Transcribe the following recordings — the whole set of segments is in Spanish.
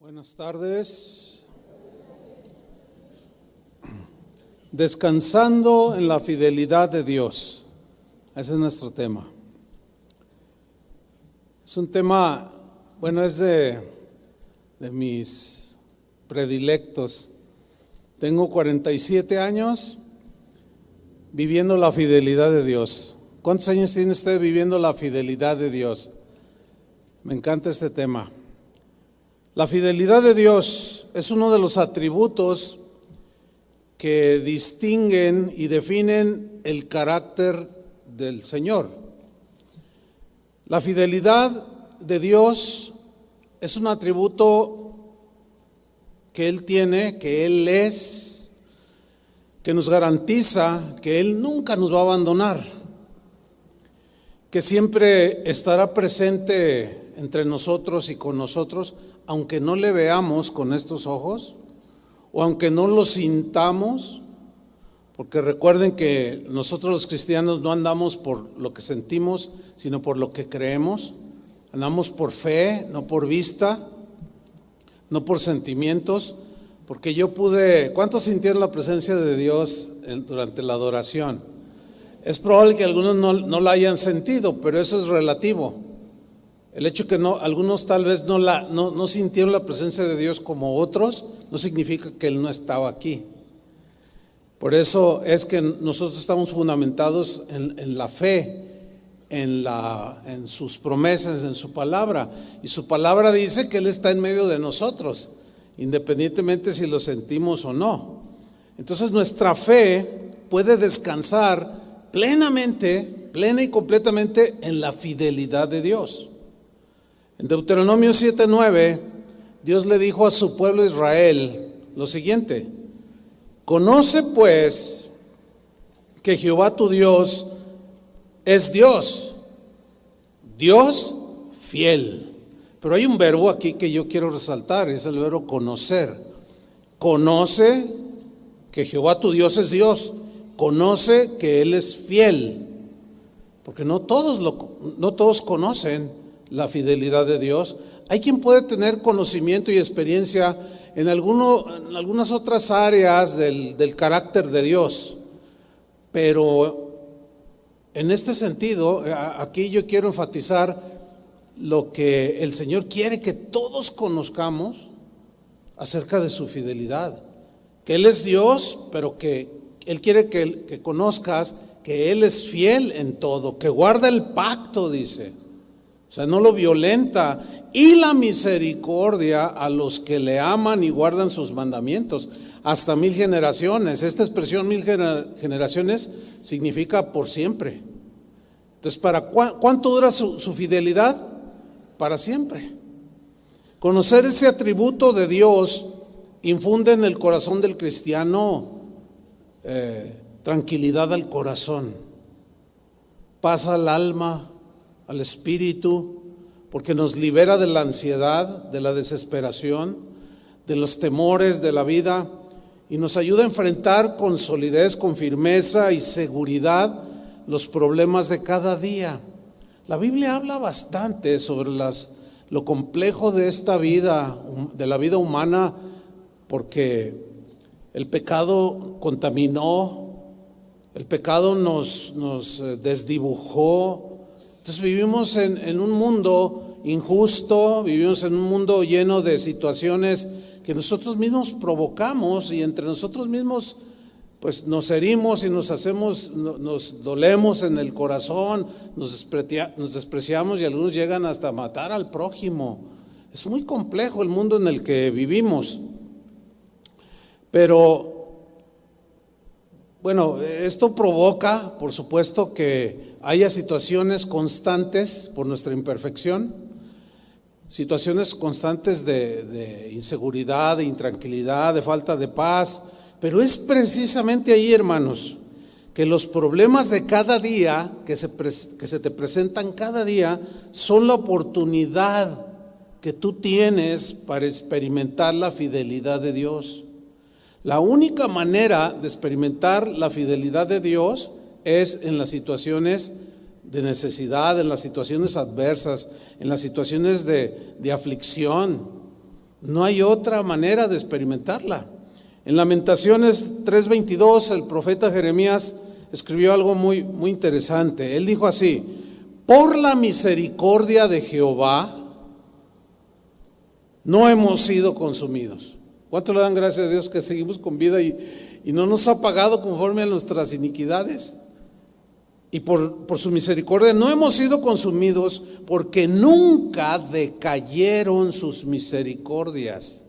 Buenas tardes. Descansando en la fidelidad de Dios. Ese es nuestro tema. Es un tema, es de mis predilectos. Tengo 47 años viviendo la fidelidad de Dios. ¿Cuántos años tiene usted viviendo la fidelidad de Dios? Me encanta este tema. La fidelidad de Dios es uno de los atributos que distinguen y definen el carácter del Señor. La fidelidad de Dios es un atributo que Él tiene, que Él es, que nos garantiza que Él nunca nos va a abandonar, que siempre estará presente entre nosotros y con nosotros, aunque no le veamos con estos ojos o aunque no lo sintamos, porque recuerden que nosotros los cristianos no andamos por lo que sentimos, sino por lo que creemos. Andamos por fe, no por vista, no por sentimientos, porque ¿cuántos sintieron la presencia de Dios durante la adoración? Es probable que algunos no la hayan sentido, pero eso es relativo. El hecho que algunos tal vez no sintieron la presencia de Dios como otros, no significa que Él no estaba aquí. Por eso es que nosotros estamos fundamentados en la fe, en sus promesas, en su palabra. Y su palabra dice que Él está en medio de nosotros, independientemente si lo sentimos o no. Entonces nuestra fe puede descansar plena y completamente en la fidelidad de Dios. En Deuteronomio 7:9, Dios le dijo a su pueblo Israel lo siguiente: conoce pues que Jehová tu Dios es Dios fiel. Pero hay un verbo aquí que yo quiero resaltar, es el verbo conocer. Conoce que Jehová tu Dios es Dios, conoce que Él es fiel, porque no todos conocen la fidelidad de Dios. Hay quien puede tener conocimiento y experiencia en algunas otras áreas del carácter de Dios, pero en este sentido, aquí yo quiero enfatizar lo que el Señor quiere que todos conozcamos acerca de su fidelidad, que Él es Dios, pero que Él quiere que conozcas que Él es fiel en todo, que guarda el pacto, dice. O sea, no lo violenta, y la misericordia a los que le aman y guardan sus mandamientos, hasta 1000 generaciones. Esta expresión 1000 generaciones significa por siempre. Entonces, ¿cuánto dura su fidelidad? Para siempre. Conocer ese atributo de Dios infunde en el corazón del cristiano tranquilidad al corazón, paz al alma, al espíritu, porque nos libera de la ansiedad, de la desesperación, de los temores de la vida, y nos ayuda a enfrentar con solidez, con firmeza y seguridad los problemas de cada día. La Biblia habla bastante sobre lo complejo de esta vida, de la vida humana, porque el pecado contaminó, el pecado nos desdibujó. Entonces vivimos en un mundo injusto, vivimos en un mundo lleno de situaciones que nosotros mismos provocamos, y entre nosotros mismos pues nos herimos y nos dolemos en el corazón, nos despreciamos, y algunos llegan hasta matar al prójimo. Es muy complejo el mundo en el que vivimos. Pero esto provoca, por supuesto, que haya situaciones constantes por nuestra imperfección, situaciones constantes de inseguridad, de intranquilidad, de falta de paz. Pero es precisamente ahí, hermanos, que los problemas de cada día que se te presentan cada día son la oportunidad que tú tienes para experimentar la fidelidad de Dios. La única manera de experimentar la fidelidad de Dios es en las situaciones de necesidad, en las situaciones adversas, en las situaciones de aflicción, No hay otra manera de experimentarla. En Lamentaciones 3:22 el profeta Jeremías escribió algo muy interesante. Él dijo así: por la misericordia de Jehová no hemos sido consumidos. ¿Cuánto le dan gracias a Dios que seguimos con vida y no nos ha pagado conforme a nuestras iniquidades? Y por su misericordia no hemos sido consumidos, porque nunca decayeron sus misericordias.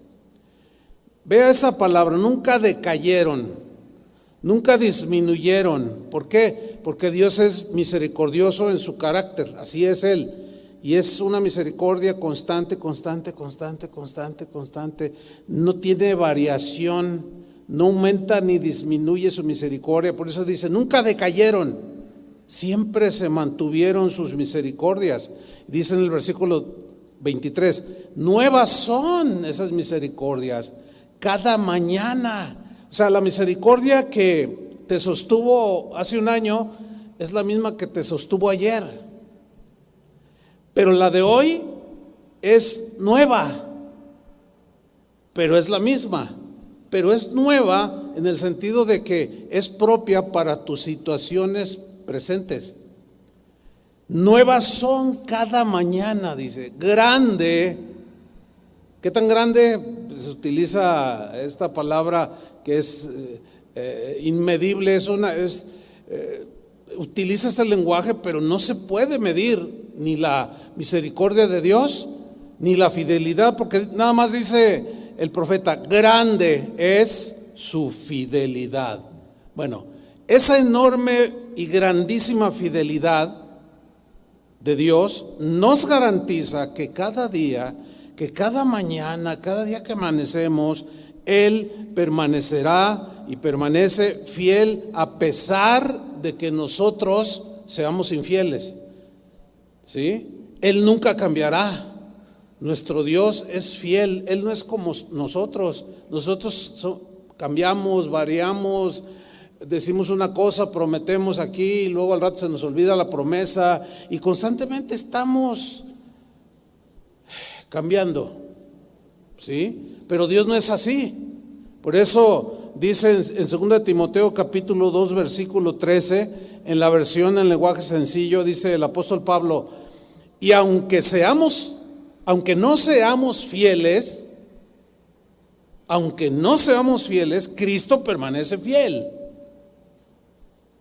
Vea esa palabra, nunca decayeron, nunca disminuyeron. ¿Por qué? Porque Dios es misericordioso en su carácter, así es Él. Y es una misericordia constante, constante, constante, constante, constante. No tiene variación, no aumenta ni disminuye su misericordia. Por eso dice, nunca decayeron. Siempre se mantuvieron sus misericordias. Dice en el versículo 23, nuevas son esas misericordias cada mañana. O sea, la misericordia que te sostuvo hace un año es la misma que te sostuvo ayer. Pero la de hoy es nueva, pero es la misma. Pero es nueva en el sentido de que es propia para tus situaciones presentes. Nuevas son cada mañana, dice. Grande. ¿Qué tan grande? Pues se utiliza esta palabra que es inmedible. Utiliza este lenguaje, pero no se puede medir ni la misericordia de Dios ni la fidelidad, porque nada más dice el profeta, grande es su fidelidad. Bueno, esa enorme y grandísima fidelidad de Dios nos garantiza que cada día, que cada mañana, cada día que amanecemos, Él permanecerá y permanece fiel a pesar de que nosotros seamos infieles. ¿Sí? Él nunca cambiará. Nuestro Dios es fiel. Él no es como nosotros. Nosotros cambiamos, variamos, decimos una cosa, prometemos aquí y luego al rato se nos olvida la promesa y constantemente estamos cambiando. ¿Sí? Pero Dios no es así. Por eso dice en 2 Timoteo capítulo 2 versículo 13, en la versión en lenguaje sencillo, dice el apóstol Pablo, y aunque no seamos fieles, Cristo permanece fiel.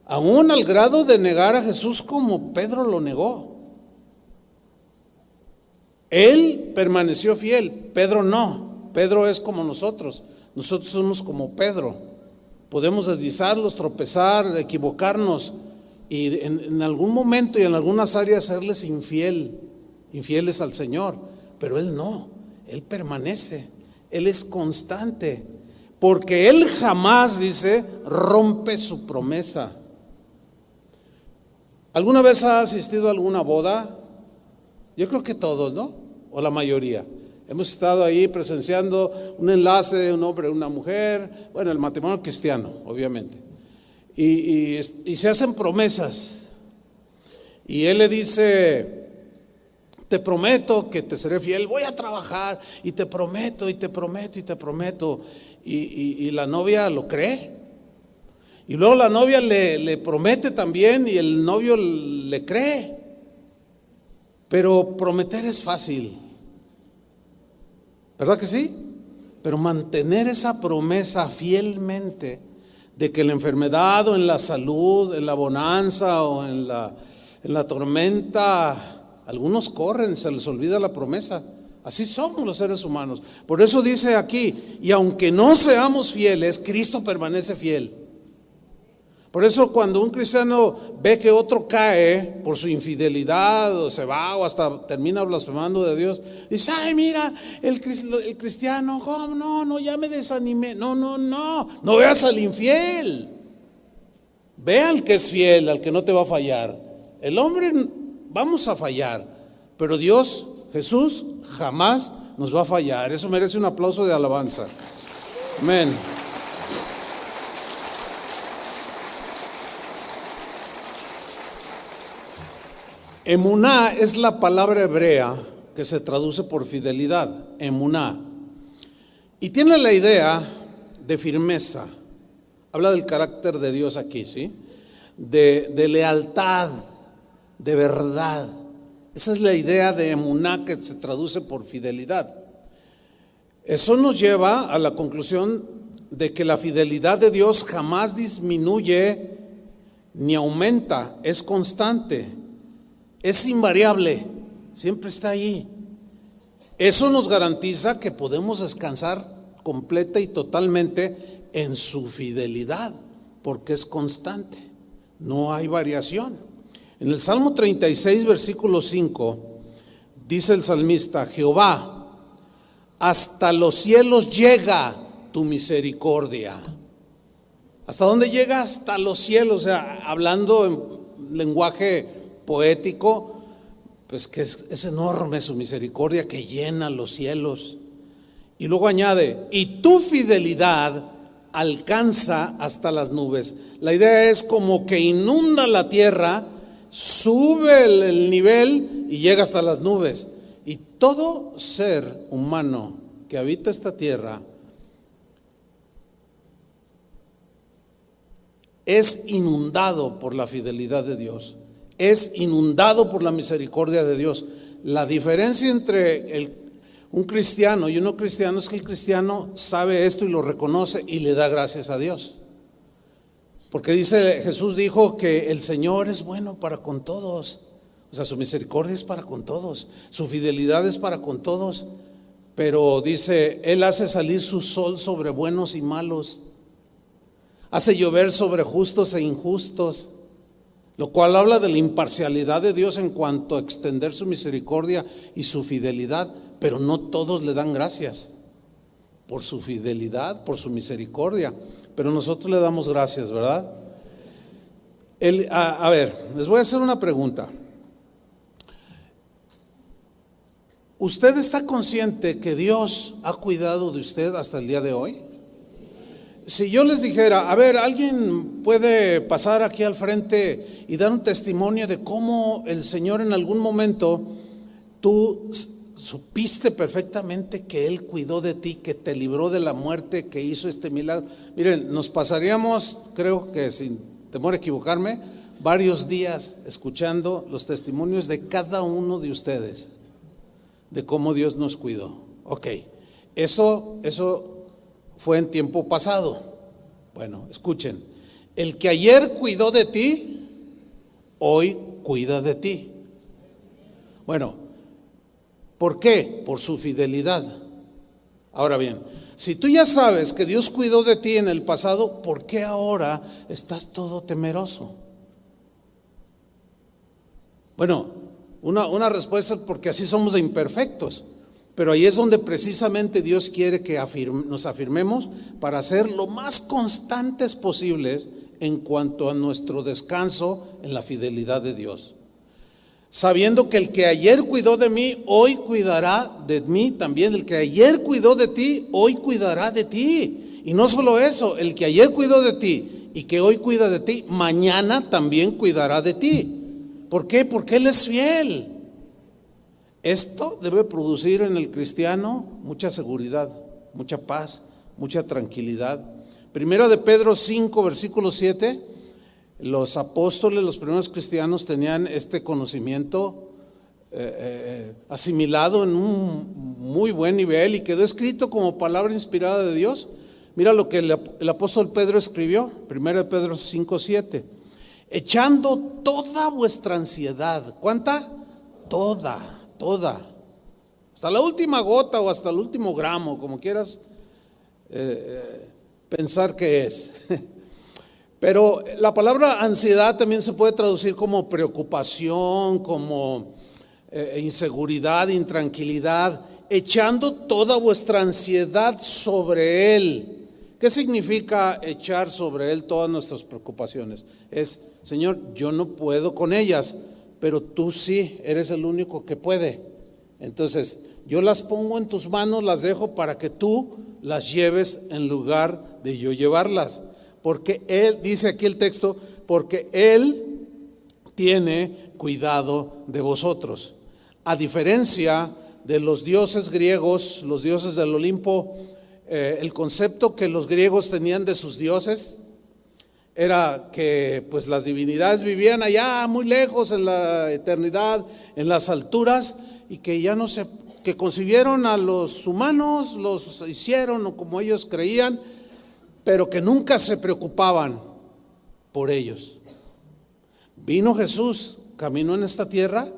Aún al grado de negar a Jesús como Pedro lo negó. Él permaneció fiel, Pedro no. Pedro es como nosotros somos como Pedro. Podemos deslizarlos, tropezar, equivocarnos y en algún momento y en algunas áreas serles infieles al Señor, pero Él no, Él permanece, Él es constante, porque Él jamás, dice, rompe su promesa. ¿Alguna vez ha asistido a alguna boda? Yo creo que todos, ¿no? O la mayoría. Hemos estado ahí presenciando un enlace de un hombre y una mujer, bueno, el matrimonio cristiano, obviamente. Y se hacen promesas. Y él le dice, te prometo que te seré fiel, voy a trabajar, y te prometo, y te prometo, y te prometo. Y la novia lo cree. Y luego la novia le promete también, y el novio le cree. Pero prometer es fácil, ¿verdad que sí? Pero mantener esa promesa fielmente de que en la enfermedad o en la salud, en la bonanza o en la tormenta, algunos corren, se les olvida la promesa. Así somos los seres humanos. Por eso dice aquí, y aunque no seamos fieles, Cristo permanece fiel. Por eso cuando un cristiano ve que otro cae por su infidelidad o se va o hasta termina blasfemando de Dios, dice, ay, mira, el cristiano, ¿cómo? No, ya me desanimé. No veas al infiel. Ve al que es fiel, al que no te va a fallar. El hombre vamos a fallar, pero Dios, Jesús, jamás nos va a fallar. Eso merece un aplauso de alabanza. Amén. Emuná es la palabra hebrea que se traduce por fidelidad. Emuná. Y tiene la idea de firmeza. Habla del carácter de Dios aquí, ¿sí? De lealtad, de verdad. Esa es la idea de emuná, que se traduce por fidelidad. Eso nos lleva a la conclusión de que la fidelidad de Dios jamás disminuye ni aumenta, es constante, es invariable, siempre está ahí. Eso nos garantiza que podemos descansar completa y totalmente en su fidelidad, porque es constante, no hay variación. En el Salmo 36, versículo 5, dice el salmista: Jehová, hasta los cielos llega tu misericordia. ¿Hasta dónde llega? Hasta los cielos. O sea, hablando en lenguaje poético, pues que es enorme su misericordia, que llena los cielos. Y luego añade: y tu fidelidad alcanza hasta las nubes. La idea es como que inunda la tierra, sube el nivel y llega hasta las nubes. Y todo ser humano que habita esta tierra es inundado por la fidelidad de Dios, es inundado por la misericordia de Dios. La diferencia entre un cristiano y un no cristiano es que el cristiano sabe esto y lo reconoce y le da gracias a Dios. Porque Jesús dijo que el Señor es bueno para con todos. O sea, su misericordia es para con todos, su fidelidad es para con todos. Pero dice, Él hace salir su sol sobre buenos y malos, hace llover sobre justos e injustos, lo cual habla de la imparcialidad de Dios en cuanto a extender su misericordia y su fidelidad. Pero no todos le dan gracias por su fidelidad, por su misericordia, pero nosotros le damos gracias, ¿verdad? A ver, les voy a hacer una pregunta. ¿Usted está consciente que Dios ha cuidado de usted hasta el día de hoy? Si yo les dijera, a ver, ¿alguien puede pasar aquí al frente y dar un testimonio de cómo el Señor en algún momento tú supiste perfectamente que Él cuidó de ti, que te libró de la muerte, que hizo este milagro? Miren, nos pasaríamos, creo que sin temor a equivocarme, varios días escuchando los testimonios de cada uno de ustedes, de cómo Dios nos cuidó. Ok, eso fue en tiempo pasado. Bueno, escuchen, el que ayer cuidó de ti, hoy cuida de ti. Bueno, ¿por qué? Por su fidelidad. Ahora bien, si tú ya sabes que Dios cuidó de ti en el pasado, ¿por qué ahora estás todo temeroso? Bueno, una respuesta es porque así somos de imperfectos. Pero ahí es donde precisamente Dios quiere que nos afirmemos para ser lo más constantes posibles en cuanto a nuestro descanso en la fidelidad de Dios. Sabiendo que el que ayer cuidó de mí, hoy cuidará de mí también. El que ayer cuidó de ti, hoy cuidará de ti. Y no solo eso, el que ayer cuidó de ti y que hoy cuida de ti, mañana también cuidará de ti. ¿Por qué? Porque Él es fiel. Esto debe producir en el cristiano mucha seguridad, mucha paz, mucha tranquilidad. Primera de Pedro 5, versículo 7, los apóstoles, los primeros cristianos tenían este conocimiento asimilado en un muy buen nivel y quedó escrito como palabra inspirada de Dios. Mira lo que el apóstol Pedro escribió, Primera de Pedro 5, 7, echando toda vuestra ansiedad. ¿Cuánta? Toda, hasta la última gota o hasta el último gramo, como quieras pensar que es. Pero la palabra ansiedad también se puede traducir como preocupación, como inseguridad, intranquilidad. Echando toda vuestra ansiedad sobre Él. ¿Qué significa echar sobre Él todas nuestras preocupaciones? Es, Señor, yo no puedo con ellas, pero tú sí, eres el único que puede. Entonces, yo las pongo en tus manos, las dejo para que tú las lleves en lugar de yo llevarlas. Porque Él, dice aquí el texto, porque Él tiene cuidado de vosotros. A diferencia de los dioses griegos, los dioses del Olimpo, el concepto que los griegos tenían de sus dioses era que pues las divinidades vivían allá muy lejos en la eternidad, en las alturas, y que ya no se, que concibieron a los humanos, los hicieron o como ellos creían, pero que nunca se preocupaban por ellos. Vino Jesús, caminó en esta tierra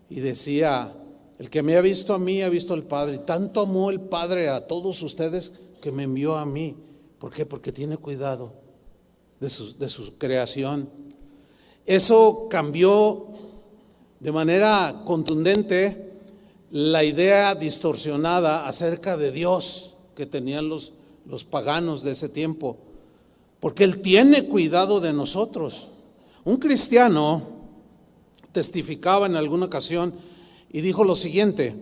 y decía: el que me ha visto a mí ha visto al Padre. Y tanto amó el Padre a todos ustedes que me envió a mí. ¿Por qué? Porque tiene cuidado de su creación. Eso cambió de manera contundente la idea distorsionada acerca de Dios que tenían los paganos de ese tiempo, porque Él tiene cuidado de nosotros. Un cristiano testificaba en alguna ocasión y dijo lo siguiente: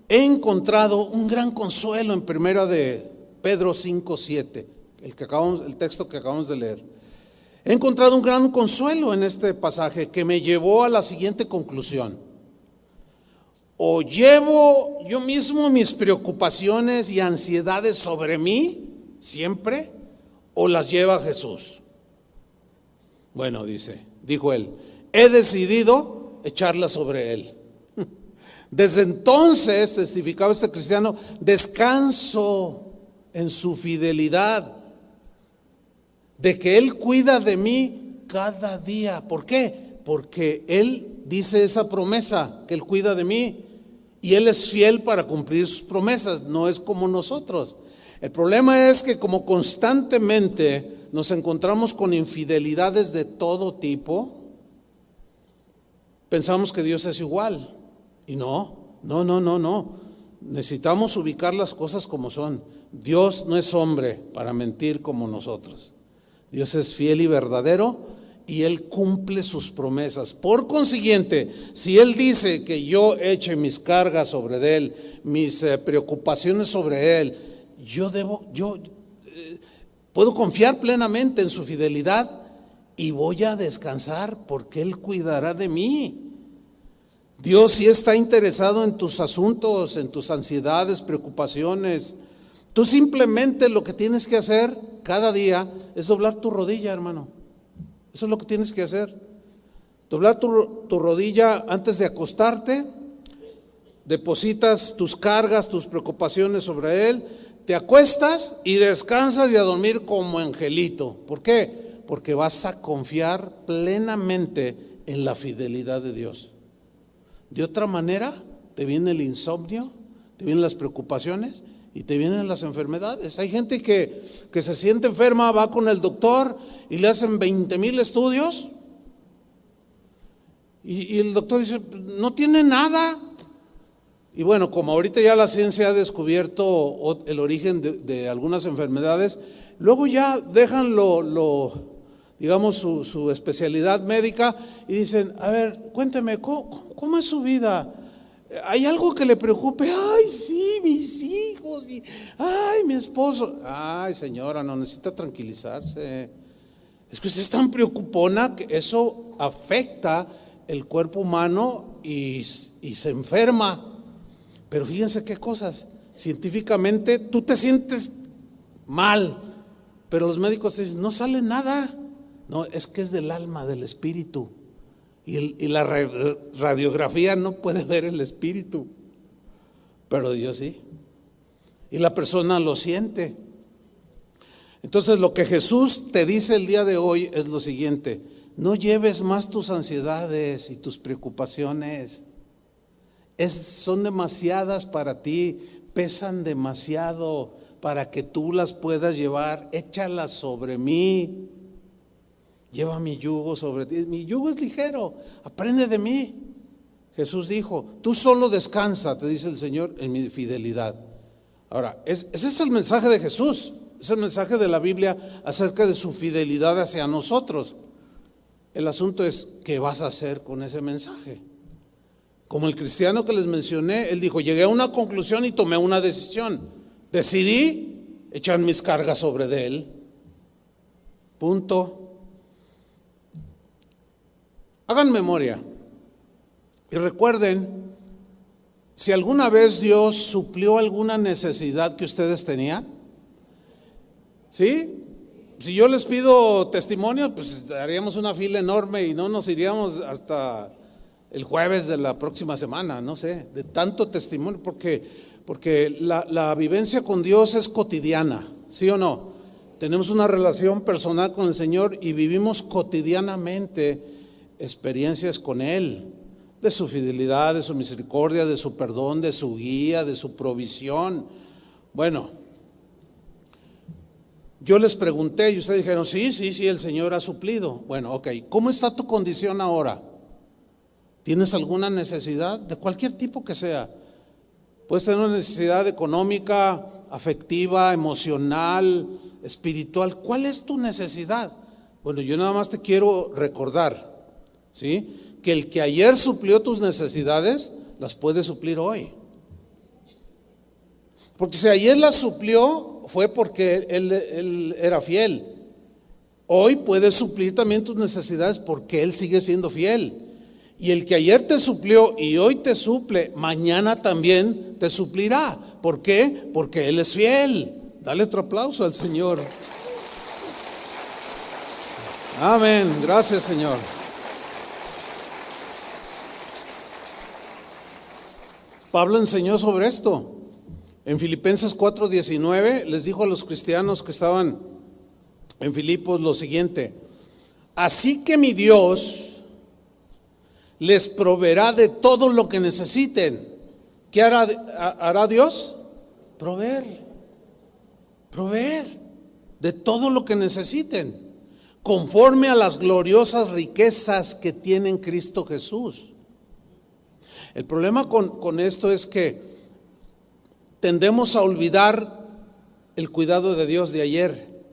he encontrado un gran consuelo en 1 de Pedro 5:7, el texto que acabamos de leer. He encontrado un gran consuelo en este pasaje que me llevó a la siguiente conclusión: o llevo yo mismo mis preocupaciones y ansiedades sobre mí siempre, o las lleva Jesús. Bueno, dijo él, he decidido echarlas sobre Él. Desde entonces, testificaba este cristiano, descanso en su fidelidad, de que Él cuida de mí cada día. ¿Por qué? Porque Él dice esa promesa, que Él cuida de mí, y Él es fiel para cumplir sus promesas, no es como nosotros. El problema es que como constantemente nos encontramos con infidelidades de todo tipo, pensamos que Dios es igual. Y no. Necesitamos ubicar las cosas como son. Dios no es hombre para mentir como nosotros. Dios es fiel y verdadero y Él cumple sus promesas. Por consiguiente, si Él dice que yo eche mis cargas sobre Él, mis preocupaciones sobre Él, yo puedo confiar plenamente en su fidelidad y voy a descansar porque Él cuidará de mí. Dios sí está interesado en tus asuntos, en tus ansiedades, preocupaciones. Tú simplemente lo que tienes que hacer cada día es doblar tu rodilla, hermano. Eso es lo que tienes que hacer. Doblar tu rodilla antes de acostarte, depositas tus cargas, tus preocupaciones sobre Él, te acuestas y descansas y a dormir como angelito. ¿Por qué? Porque vas a confiar plenamente en la fidelidad de Dios. De otra manera, te viene el insomnio, te vienen las preocupaciones y te vienen las enfermedades. Hay gente que se siente enferma, va con el doctor y le hacen 20,000 estudios y el doctor dice, no tiene nada. Y bueno, como ahorita ya la ciencia ha descubierto el origen de algunas enfermedades, luego ya dejan digamos su especialidad médica y dicen, a ver, cuénteme, ¿cómo es su vida? ¿Hay algo que le preocupe? Ay, sí, mis hijos, ay, mi esposo. Ay, señora, no, necesita tranquilizarse. Es que usted es tan preocupona que eso afecta el cuerpo humano y se enferma. Pero fíjense qué cosas, científicamente tú te sientes mal, pero los médicos te dicen, no sale nada. No, es que es del alma, del espíritu. Y la radiografía no puede ver el espíritu, pero Dios sí. Y la persona lo siente. Entonces lo que Jesús te dice el día de hoy es lo siguiente: no lleves más tus ansiedades y tus preocupaciones. Son demasiadas para ti, pesan demasiado para que tú las puedas llevar. Échalas sobre mí. Lleva mi yugo sobre ti. Mi yugo es ligero, aprende de mí. Jesús dijo, tú solo descansa, te dice el Señor, en mi fidelidad. Ahora, ese es el mensaje de Jesús, es el mensaje de la Biblia acerca de su fidelidad hacia nosotros. El asunto es, ¿qué vas a hacer con ese mensaje? Como el cristiano que les mencioné, él dijo, llegué a una conclusión y tomé una decisión. Decidí echar mis cargas sobre de Él. Punto. Hagan memoria y recuerden, si alguna vez Dios suplió alguna necesidad que ustedes tenían, ¿Sí? Si yo les pido testimonio, pues haríamos una fila enorme y no nos iríamos hasta el jueves de la próxima semana, no sé, de tanto testimonio, porque la vivencia con Dios es cotidiana, ¿sí o no? Tenemos una relación personal con el Señor y vivimos cotidianamente experiencias con Él, de su fidelidad, de su misericordia, de su perdón, de su guía, de su provisión. Bueno, yo les pregunté y ustedes dijeron, sí, el Señor ha suplido. Bueno, ok, ¿cómo está tu condición ahora? ¿Tienes alguna necesidad? De cualquier tipo que sea. Puedes tener una necesidad económica, afectiva, emocional, espiritual. ¿Cuál es tu necesidad? Bueno, yo nada más te quiero recordar, ¿sí?, que el que ayer suplió tus necesidades, las puede suplir hoy. Porque si ayer las suplió, fue porque él era fiel. Hoy puede suplir también tus necesidades porque Él sigue siendo fiel. Y el que ayer te suplió y hoy te suple, mañana también te suplirá. ¿Por qué? Porque Él es fiel. Dale otro aplauso al Señor. Amén. Gracias, Señor. Pablo enseñó sobre esto. En Filipenses 4:19 les dijo a los cristianos que estaban en Filipos lo siguiente: así que mi Dios les proveerá de todo lo que necesiten. ¿Qué hará Dios? Proveer de todo lo que necesiten, conforme a las gloriosas riquezas que tiene en Cristo Jesús. El problema con esto es que tendemos a olvidar el cuidado de Dios de ayer,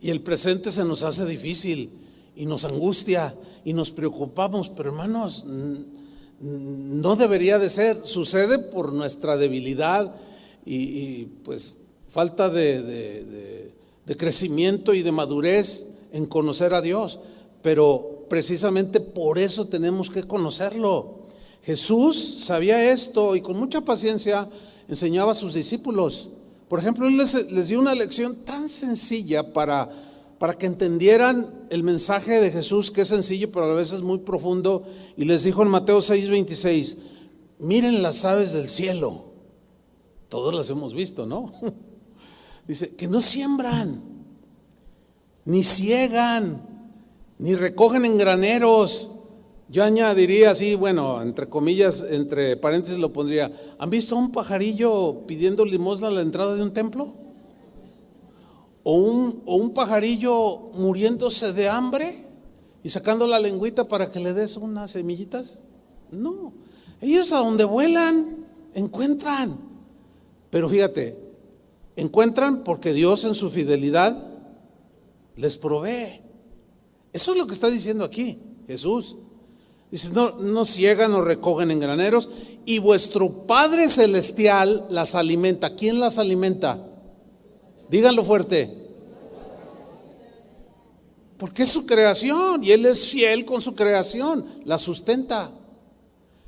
y el presente se nos hace difícil y nos angustia y nos preocupamos. Pero hermanos, no debería de ser. Sucede por nuestra debilidad y pues falta de crecimiento y de madurez en conocer a Dios. Pero precisamente por eso tenemos que conocerlo. Jesús sabía esto y con mucha paciencia enseñaba a sus discípulos. Por ejemplo, Él les dio una lección tan sencilla para que entendieran el mensaje de Jesús, que es sencillo pero a veces muy profundo. Y les dijo en Mateo 6:26: miren las aves del cielo. Todos las hemos visto, ¿no? Dice que no siembran, ni ciegan, ni recogen en graneros. Yo añadiría así, bueno, entre comillas, entre paréntesis lo pondría: ¿han visto a un pajarillo pidiendo limosna a la entrada de un templo? ¿O un pajarillo muriéndose de hambre y sacando la lengüita para que le des unas semillitas? No, ellos a donde vuelan encuentran. Pero fíjate, encuentran porque Dios en su fidelidad les provee. Eso es lo que está diciendo aquí Jesús. Dice: no ciegan o recogen en graneros, y vuestro Padre Celestial las alimenta. ¿Quién las alimenta? Díganlo fuerte. Porque es su creación y Él es fiel con su creación, la sustenta.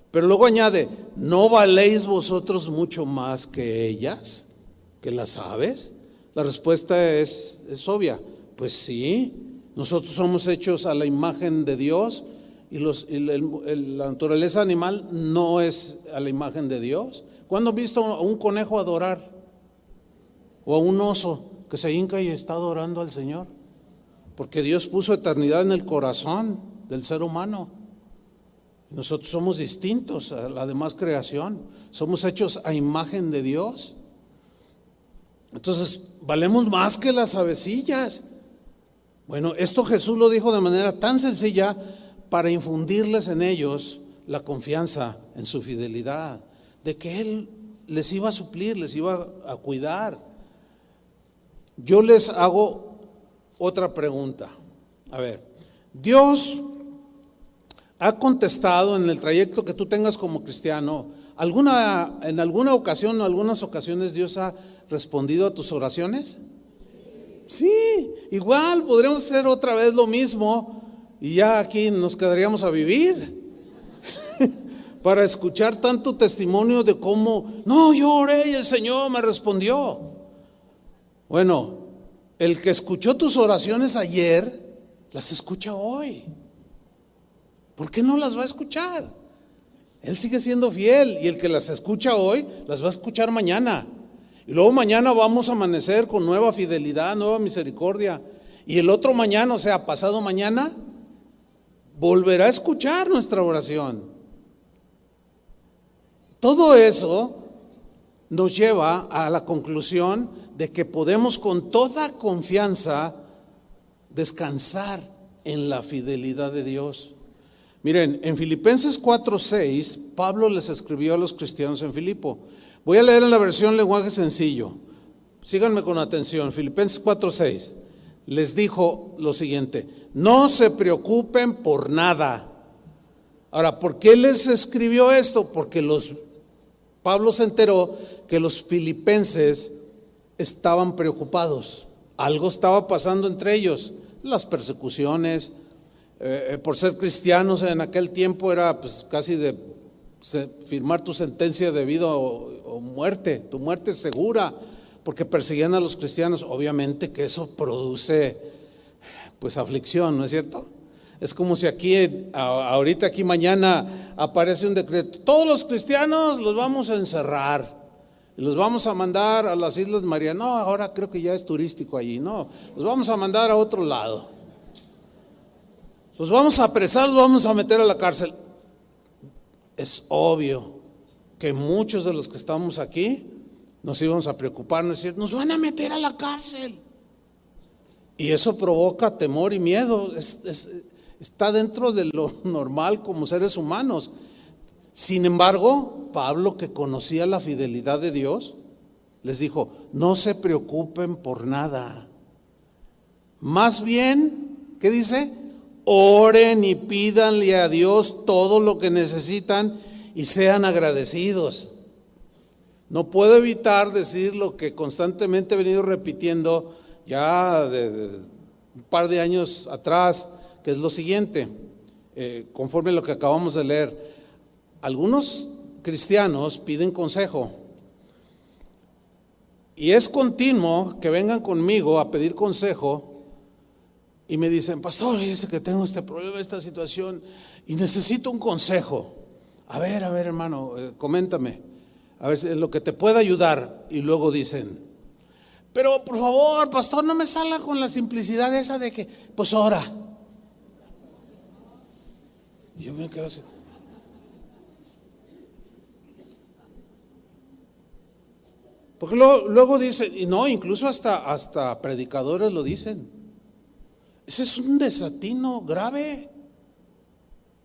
Pero luego añade: ¿no valéis vosotros mucho más que ellas, que las aves? La respuesta es obvia. Pues sí, nosotros somos hechos a la imagen de Dios. Y la naturaleza animal no es a la imagen de Dios. ¿Cuándo han visto a un conejo adorar? O a un oso que se hinca y está adorando al Señor. Porque Dios puso eternidad en el corazón del ser humano. Nosotros somos distintos a la demás creación. Somos hechos a imagen de Dios. Entonces, valemos más que las avecillas. Bueno, esto Jesús lo dijo de manera tan sencilla para infundirles en ellos la confianza en su fidelidad, de que Él les iba a suplir, les iba a cuidar. Yo les hago otra pregunta. A ver, Dios ha contestado en el trayecto que tú tengas como cristiano, en alguna ocasión o algunas ocasiones Dios ha respondido a tus oraciones. Sí, igual podremos hacer otra vez lo mismo. Y ya aquí nos quedaríamos a vivir para escuchar tanto testimonio de cómo, no, yo oré y el Señor me respondió. Bueno, El que escuchó tus oraciones ayer, las escucha hoy. ¿Por qué no las va a escuchar? Él sigue siendo fiel, y el que las escucha hoy, las va a escuchar mañana. Y luego mañana vamos a amanecer con nueva fidelidad, nueva misericordia. Y el otro mañana, o sea, pasado mañana, volverá a escuchar nuestra oración. Todo eso nos lleva a la conclusión de que podemos con toda confianza descansar en la fidelidad de Dios. Miren, en Filipenses 4:6, Pablo les escribió a los cristianos en Filipo. Voy a leer en la versión lenguaje sencillo. Síganme con atención. Filipenses 4:6 les dijo lo siguiente: no se preocupen por nada. Ahora, ¿por qué les escribió esto? Porque Pablo se enteró que los filipenses estaban preocupados. Algo estaba pasando entre ellos. Las persecuciones, por ser cristianos en aquel tiempo era pues casi de firmar tu sentencia de vida o muerte, tu muerte segura, porque perseguían a los cristianos. Obviamente que eso produce pues aflicción, ¿no es cierto? Es como si aquí, ahorita aquí mañana aparece un decreto: todos los cristianos los vamos a encerrar y los vamos a mandar a las Islas Marianas. No, ahora creo que ya es turístico allí. No, los vamos a mandar a otro lado. Los vamos a apresar, los vamos a meter a la cárcel. Es obvio que muchos de los que estamos aquí nos íbamos a preocupar, no es cierto, nos van a meter a la cárcel. Y eso provoca temor y miedo. Está dentro de lo normal como seres humanos. Sin embargo, Pablo, que conocía la fidelidad de Dios, les dijo: no se preocupen por nada. Más bien, ¿qué dice? Oren y pídanle a Dios todo lo que necesitan y sean agradecidos. No puedo evitar decir lo que constantemente he venido repitiendo ya de un par de años atrás, que es lo siguiente, conforme a lo que acabamos de leer. Algunos cristianos piden consejo, y es continuo que vengan conmigo a pedir consejo y me dicen: pastor, fíjese que tengo este problema, esta situación, y necesito un consejo. A ver, hermano, coméntame, a ver si es lo que te pueda ayudar. Y luego dicen: pero por favor, pastor, no me salga con la simplicidad esa de que, pues ora. Y yo me quedo así. Porque luego dicen, y no, incluso hasta predicadores lo dicen. Ese es un desatino grave.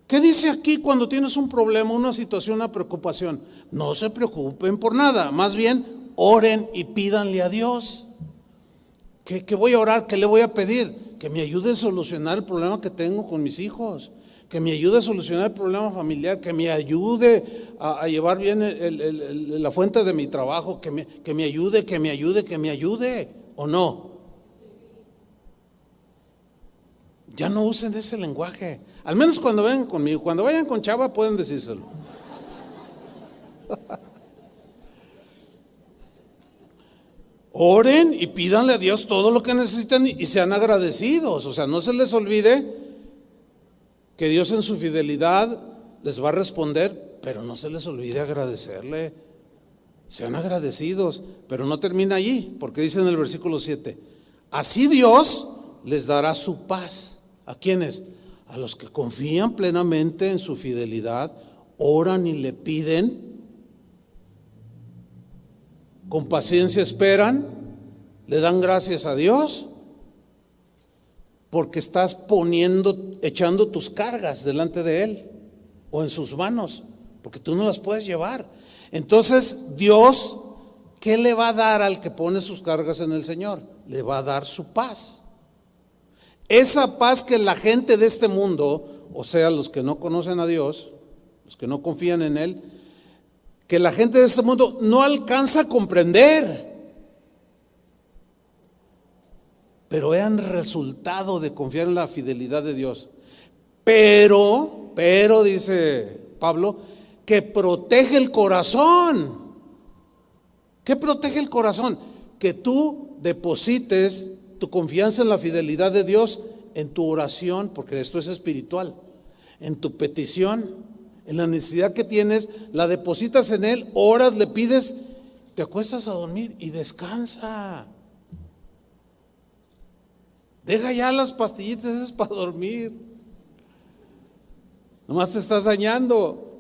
¿Qué dice aquí cuando tienes un problema, una situación, una preocupación? No se preocupen por nada, más bien oren y pídanle a Dios. ¿Qué voy a orar? ¿Qué le voy a pedir? Que me ayude a solucionar el problema que tengo con mis hijos, que me ayude a solucionar el problema familiar, que me ayude a llevar bien la fuente de mi trabajo, que me ayude, ¿o no? Ya no usen ese lenguaje, al menos cuando vengan conmigo. Cuando vayan con Chava pueden decírselo. Oren y pídanle a Dios todo lo que necesitan y sean agradecidos. O sea, no se les olvide que Dios en su fidelidad les va a responder, pero no se les olvide agradecerle. Sean agradecidos, pero no termina allí, porque dice en el versículo 7: así Dios les dará su paz. ¿A quiénes? A los que confían plenamente en su fidelidad, oran y le piden, con paciencia esperan, le dan gracias a Dios, porque estás echando tus cargas delante de Él o en sus manos, porque tú no las puedes llevar. Entonces Dios, ¿qué le va a dar al que pone sus cargas en el Señor? Le va a dar su paz. Esa paz que la gente de este mundo, o sea, los que no conocen a Dios, los que no confían en Él, que la gente de este mundo no alcanza a comprender, pero vean el resultado de confiar en la fidelidad de Dios. Pero dice Pablo, que protege el corazón. ¿Qué protege el corazón? Que tú deposites tu confianza en la fidelidad de Dios en tu oración, porque esto es espiritual, en tu petición, en la necesidad que tienes, la depositas en Él, oras, le pides, te acuestas a dormir y descansa. Deja ya las pastillitas esas para dormir. Nomás te estás dañando.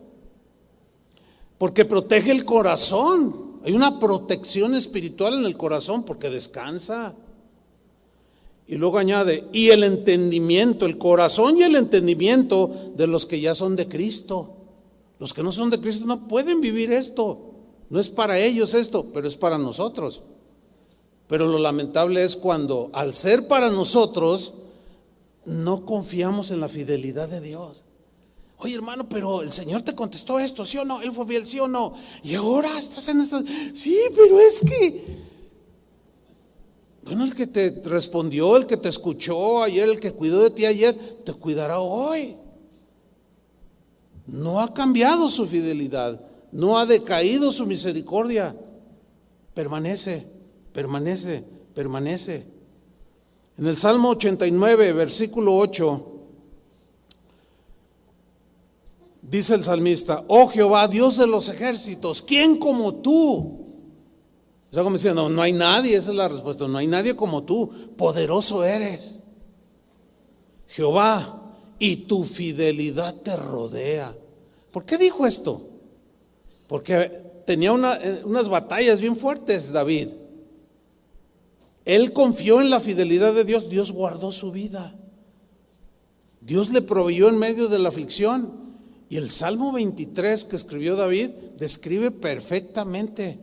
Porque protege el corazón. Hay una protección espiritual en el corazón porque descansa. Y luego añade, y el entendimiento, el corazón y el entendimiento de los que ya son de Cristo. Los que no son de Cristo no pueden vivir esto. No es para ellos esto, pero es para nosotros. Pero lo lamentable es cuando, al ser para nosotros, no confiamos en la fidelidad de Dios. Oye, hermano, pero el Señor te contestó esto, ¿sí o no? Él fue fiel, ¿sí o no? Y ahora estás en esta. Sí, pero es que, bueno, el que te respondió, el que te escuchó ayer, el que cuidó de ti ayer, te cuidará hoy. No ha cambiado su fidelidad, no ha decaído su misericordia. Permanece, permanece, permanece. En el Salmo 89, versículo 8, dice el salmista: oh Jehová, Dios de los ejércitos, ¿quién como tú? O sea, como decía, no hay nadie, esa es la respuesta, no hay nadie como tú, poderoso eres, Jehová, y tu fidelidad te rodea. ¿Por qué dijo esto? Porque tenía unas batallas bien fuertes David. Él confió en la fidelidad de Dios, Dios guardó su vida. Dios le proveyó en medio de la aflicción. Y el Salmo 23 que escribió David describe perfectamente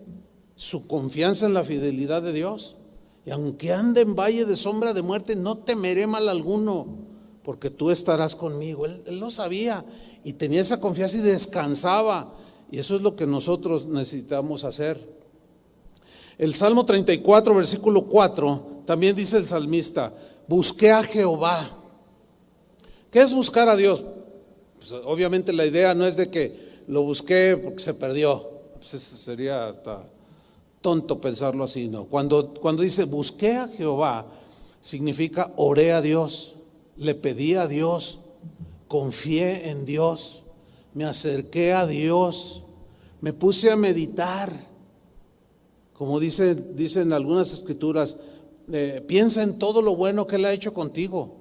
su confianza en la fidelidad de Dios. Y aunque ande en valle de sombra de muerte, no temeré mal alguno, porque tú estarás conmigo. Él lo sabía y tenía esa confianza y descansaba. Y eso es lo que nosotros necesitamos hacer. El Salmo 34, versículo 4, también dice el salmista: busqué a Jehová. ¿Qué es buscar a Dios? Pues obviamente la idea no es de que lo busqué porque se perdió. Pues sería hasta tonto pensarlo así, ¿no? Cuando dice busqué a Jehová, significa oré a Dios, le pedí a Dios, confié en Dios, me acerqué a Dios, me puse a meditar. Como dicen algunas escrituras, piensa en todo lo bueno que Él ha hecho contigo.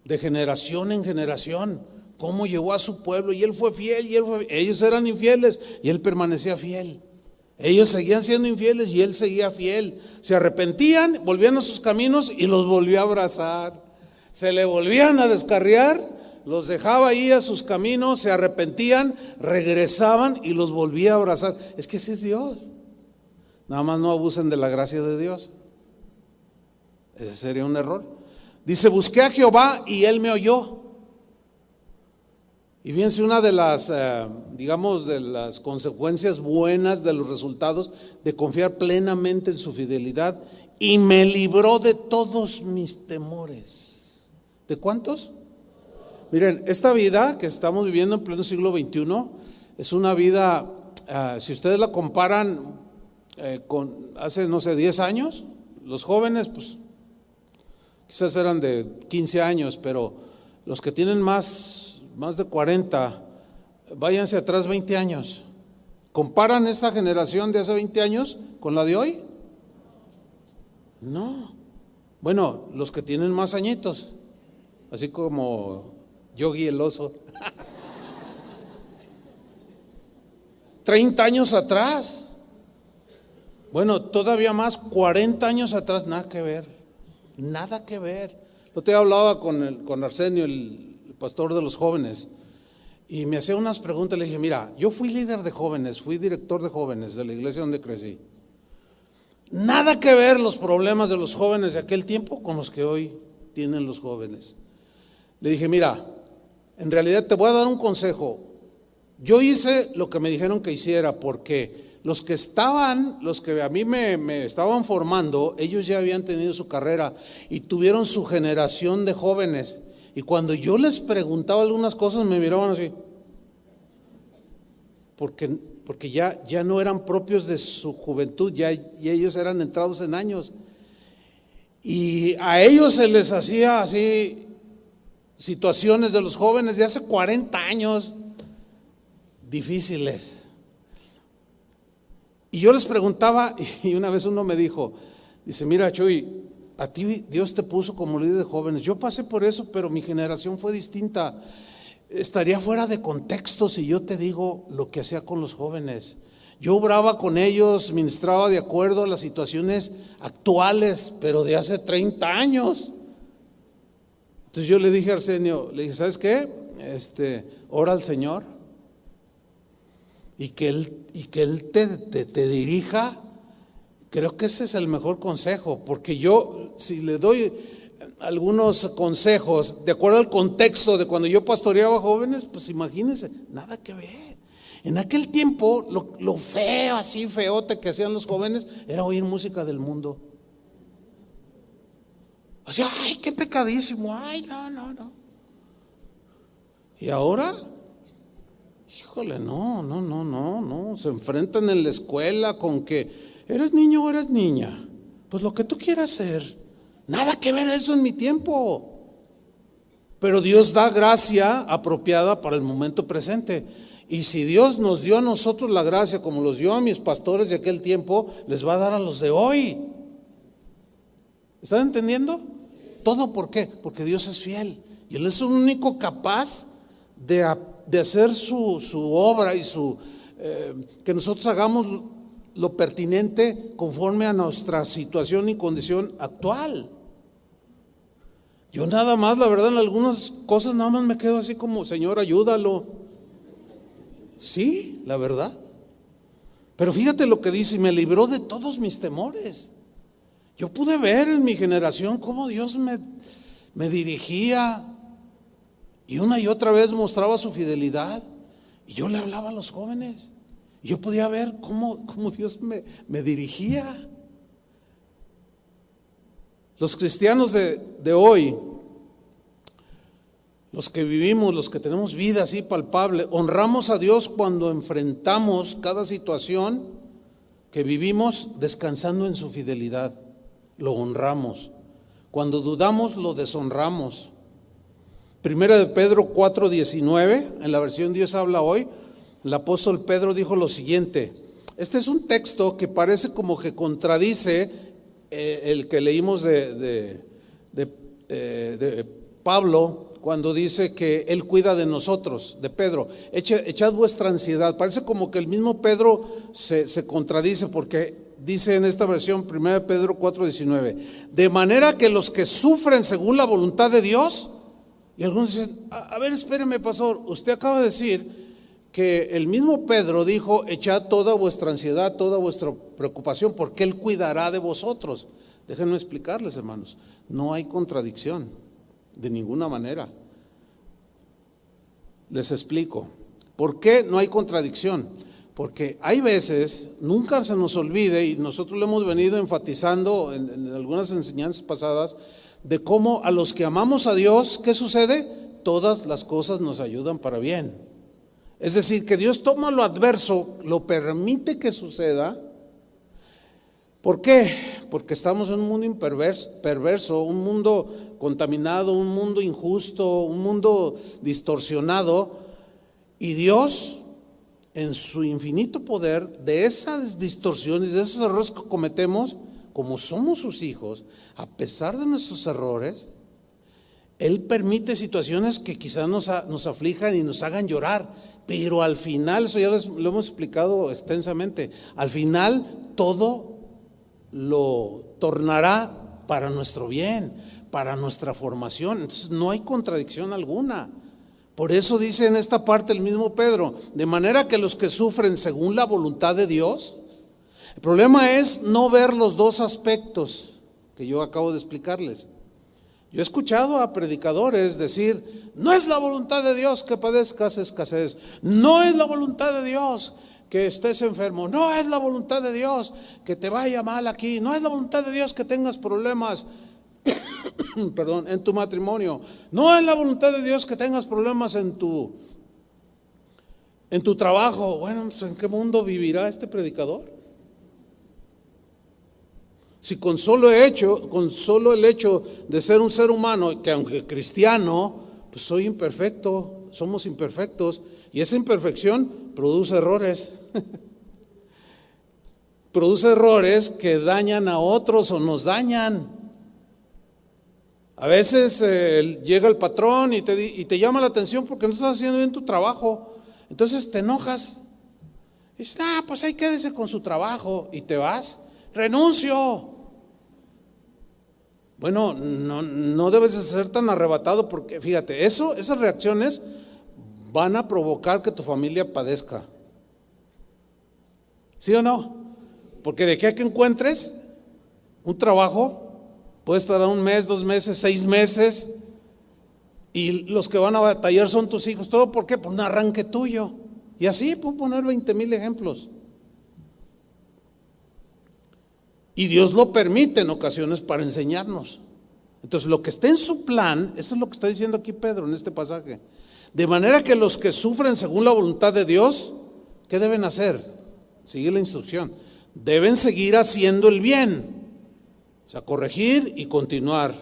De generación en generación, cómo llevó a su pueblo, y Él fue fiel, ellos eran infieles y Él permanecía fiel. Ellos seguían siendo infieles y Él seguía fiel. Se arrepentían, volvían a sus caminos y los volvió a abrazar. Se le volvían a descarriar, los dejaba ahí a sus caminos, se arrepentían, regresaban y los volvía a abrazar. Es que ese es Dios. Nada más no abusen de la gracia de Dios. Ese sería un error. Dice: busqué a Jehová y Él me oyó. Y fíjense, una de las, de las consecuencias buenas de los resultados de confiar plenamente en su fidelidad: y me libró de todos mis temores. ¿De cuántos? Miren, esta vida que estamos viviendo en pleno siglo XXI es una vida, si ustedes la comparan con hace, 10 años, los jóvenes, pues quizás eran de 15 años, pero los que tienen más de 40, váyanse atrás 20 años. ¿Comparan esta generación de hace 20 años con la de hoy? No. Bueno, los que tienen más añitos, así como Yogi el oso. 30 años atrás. Bueno, todavía más, 40 años atrás, nada que ver. Nada que ver. Yo te hablaba con Arsenio, el pastor de los jóvenes, y me hacía unas preguntas. Le dije: mira, yo fui líder de jóvenes, fui director de jóvenes de la iglesia donde crecí. Nada que ver los problemas de los jóvenes de aquel tiempo con los que hoy tienen los jóvenes. Le dije: mira, en realidad te voy a dar un consejo. Yo hice lo que me dijeron que hiciera, porque los que a mí me estaban formando, ellos ya habían tenido su carrera y tuvieron su generación de jóvenes. Y cuando yo les preguntaba algunas cosas, me miraban así, porque ya no eran propios de su juventud, y ellos eran entrados en años. Y a ellos se les hacía así situaciones de los jóvenes de hace 40 años difíciles. Y yo les preguntaba, y una vez uno me dijo, dice, mira Chuy, a ti Dios te puso como líder de jóvenes. Yo pasé por eso, pero mi generación fue distinta. Estaría fuera de contexto si yo te digo lo que hacía con los jóvenes. Yo obraba con ellos, ministraba de acuerdo a las situaciones actuales, pero de hace 30 años. Entonces yo le dije a Arsenio, le dije, ¿sabes qué? Ora al Señor y que Él te dirija. Creo que ese es el mejor consejo, porque yo, si le doy algunos consejos de acuerdo al contexto de cuando yo pastoreaba jóvenes, pues imagínense, nada que ver. En aquel tiempo, lo feo, así feote que hacían los jóvenes era oír música del mundo. O sea, ay, qué pecadísimo, ay, no. Y ahora, híjole, no, se enfrentan en la escuela con que eres niño o eres niña, pues lo que tú quieras ser. Nada que ver eso en mi tiempo. Pero Dios da gracia apropiada para el momento presente. Y si Dios nos dio a nosotros la gracia como los dio a mis pastores de aquel tiempo, les va a dar a los de hoy. ¿Están entendiendo? ¿Todo por qué? Porque Dios es fiel. Y Él es el único capaz de hacer su obra y que nosotros hagamos lo pertinente conforme a nuestra situación y condición actual. Yo nada más, la verdad, en algunas cosas nada más me quedo así como, Señor, ayúdalo. Sí, la verdad. Pero fíjate lo que dice, y me libró de todos mis temores. Yo pude ver en mi generación cómo Dios me dirigía y una y otra vez mostraba su fidelidad. Y yo le hablaba a los jóvenes. Y yo podía ver cómo Dios me dirigía. Los cristianos de hoy, los que vivimos, los que tenemos vida así palpable, honramos a Dios cuando enfrentamos cada situación que vivimos descansando en su fidelidad. Lo honramos. Cuando dudamos, lo deshonramos. Primera de Pedro 4:19, en la versión Dios habla hoy, el apóstol Pedro dijo lo siguiente. Este es un texto que parece como que contradice el que leímos de Pablo, cuando dice que Él cuida de nosotros, de Pedro. Echad vuestra ansiedad. Parece como que el mismo Pedro se contradice, porque dice en esta versión, 1 Pedro 4:19, de manera que los que sufren según la voluntad de Dios, y algunos dicen, a ver, espéreme, pastor, usted acaba de decir que el mismo Pedro dijo, echad toda vuestra ansiedad, toda vuestra preocupación, porque Él cuidará de vosotros. Déjenme explicarles, hermanos, no hay contradicción, de ninguna manera. Les explico. ¿Por qué no hay contradicción? Porque hay veces, nunca se nos olvide, y nosotros lo hemos venido enfatizando en algunas enseñanzas pasadas, de cómo a los que amamos a Dios, ¿qué sucede? Todas las cosas nos ayudan para bien. Es decir, que Dios toma lo adverso, lo permite que suceda. ¿Por qué? Porque estamos en un mundo perverso, un mundo contaminado, un mundo injusto, un mundo distorsionado. Y Dios, en su infinito poder, de esas distorsiones, de esos errores que cometemos, como somos sus hijos, a pesar de nuestros errores, Él permite situaciones que quizás nos aflijan y nos hagan llorar. Pero al final, eso ya lo hemos explicado extensamente, al final todo lo tornará para nuestro bien, para nuestra formación. Entonces no hay contradicción alguna. Por eso dice en esta parte el mismo Pedro, de manera que los que sufren según la voluntad de Dios. El problema es no ver los dos aspectos que yo acabo de explicarles. Yo he escuchado a predicadores decir, no es la voluntad de Dios que padezcas escasez, no es la voluntad de Dios que estés enfermo, no es la voluntad de Dios que te vaya mal aquí, no es la voluntad de Dios que tengas problemas perdón, en tu matrimonio, no es la voluntad de Dios que tengas problemas en tu trabajo. Bueno, ¿en qué mundo vivirá este predicador? Si con solo el hecho de ser un ser humano, que aunque cristiano, pues soy imperfecto, somos imperfectos, y esa imperfección produce errores. Produce errores que dañan a otros o nos dañan. A veces llega el patrón y te llama la atención porque no estás haciendo bien tu trabajo. Entonces te enojas. Y dices, pues ahí quédese con su trabajo, y te vas. Renuncio. Bueno, no debes de ser tan arrebatado, porque fíjate, esas reacciones van a provocar que tu familia padezca. ¿Sí o no? Porque de aquí a que encuentres un trabajo, puede estar a 1 mes, 2 meses, 6 meses, y los que van a batallar son tus hijos. ¿Todo por qué? Por un arranque tuyo. Y así puedo poner 20,000 ejemplos. Y Dios lo permite en ocasiones para enseñarnos. Entonces, lo que está en su plan, eso es lo que está diciendo aquí Pedro en este pasaje. De manera que los que sufren según la voluntad de Dios, ¿qué deben hacer? Seguir la instrucción. Deben seguir haciendo el bien. O sea, corregir y continuar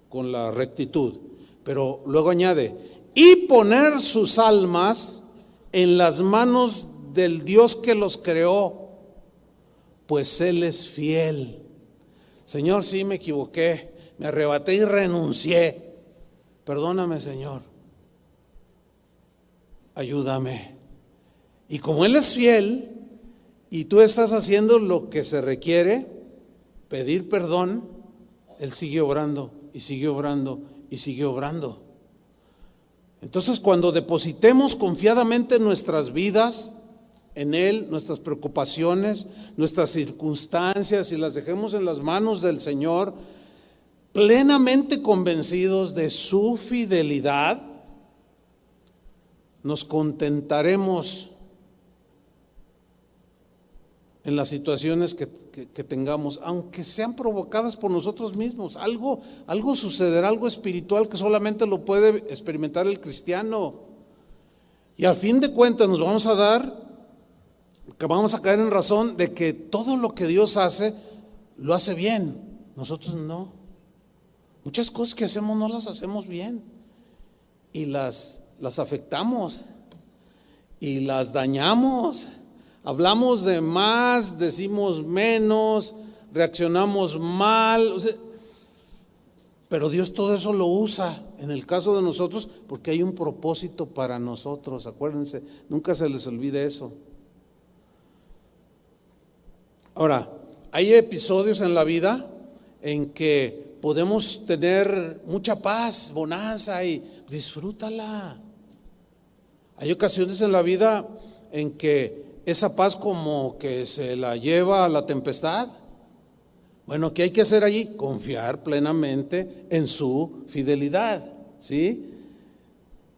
con la rectitud. Pero luego añade, y poner sus almas en las manos del Dios que los creó, pues Él es fiel. Señor, sí me equivoqué, me arrebaté y renuncié. Perdóname, Señor. Ayúdame. Y como Él es fiel y tú estás haciendo lo que se requiere, pedir perdón, Él sigue obrando y sigue obrando y sigue obrando. Entonces, cuando depositemos confiadamente nuestras vidas en Él, nuestras preocupaciones, nuestras circunstancias, y las dejemos en las manos del Señor, plenamente convencidos de su fidelidad, nos contentaremos en las situaciones que tengamos, aunque sean provocadas por nosotros mismos. Algo sucederá, algo espiritual que solamente lo puede experimentar el cristiano. Y al fin de cuentas nos vamos a caer en razón de que todo lo que Dios hace, lo hace bien. Nosotros no. Muchas cosas que hacemos no las hacemos bien, y las afectamos y las dañamos. Hablamos de más, decimos menos, reaccionamos mal, pero Dios todo eso lo usa en el caso de nosotros, porque hay un propósito para nosotros. Acuérdense, nunca se les olvide eso. Ahora, hay episodios en la vida en que podemos tener mucha paz, bonanza, y disfrútala. Hay ocasiones en la vida en que esa paz como que se la lleva a la tempestad. Bueno, ¿qué hay que hacer allí? Confiar plenamente en su fidelidad, ¿sí?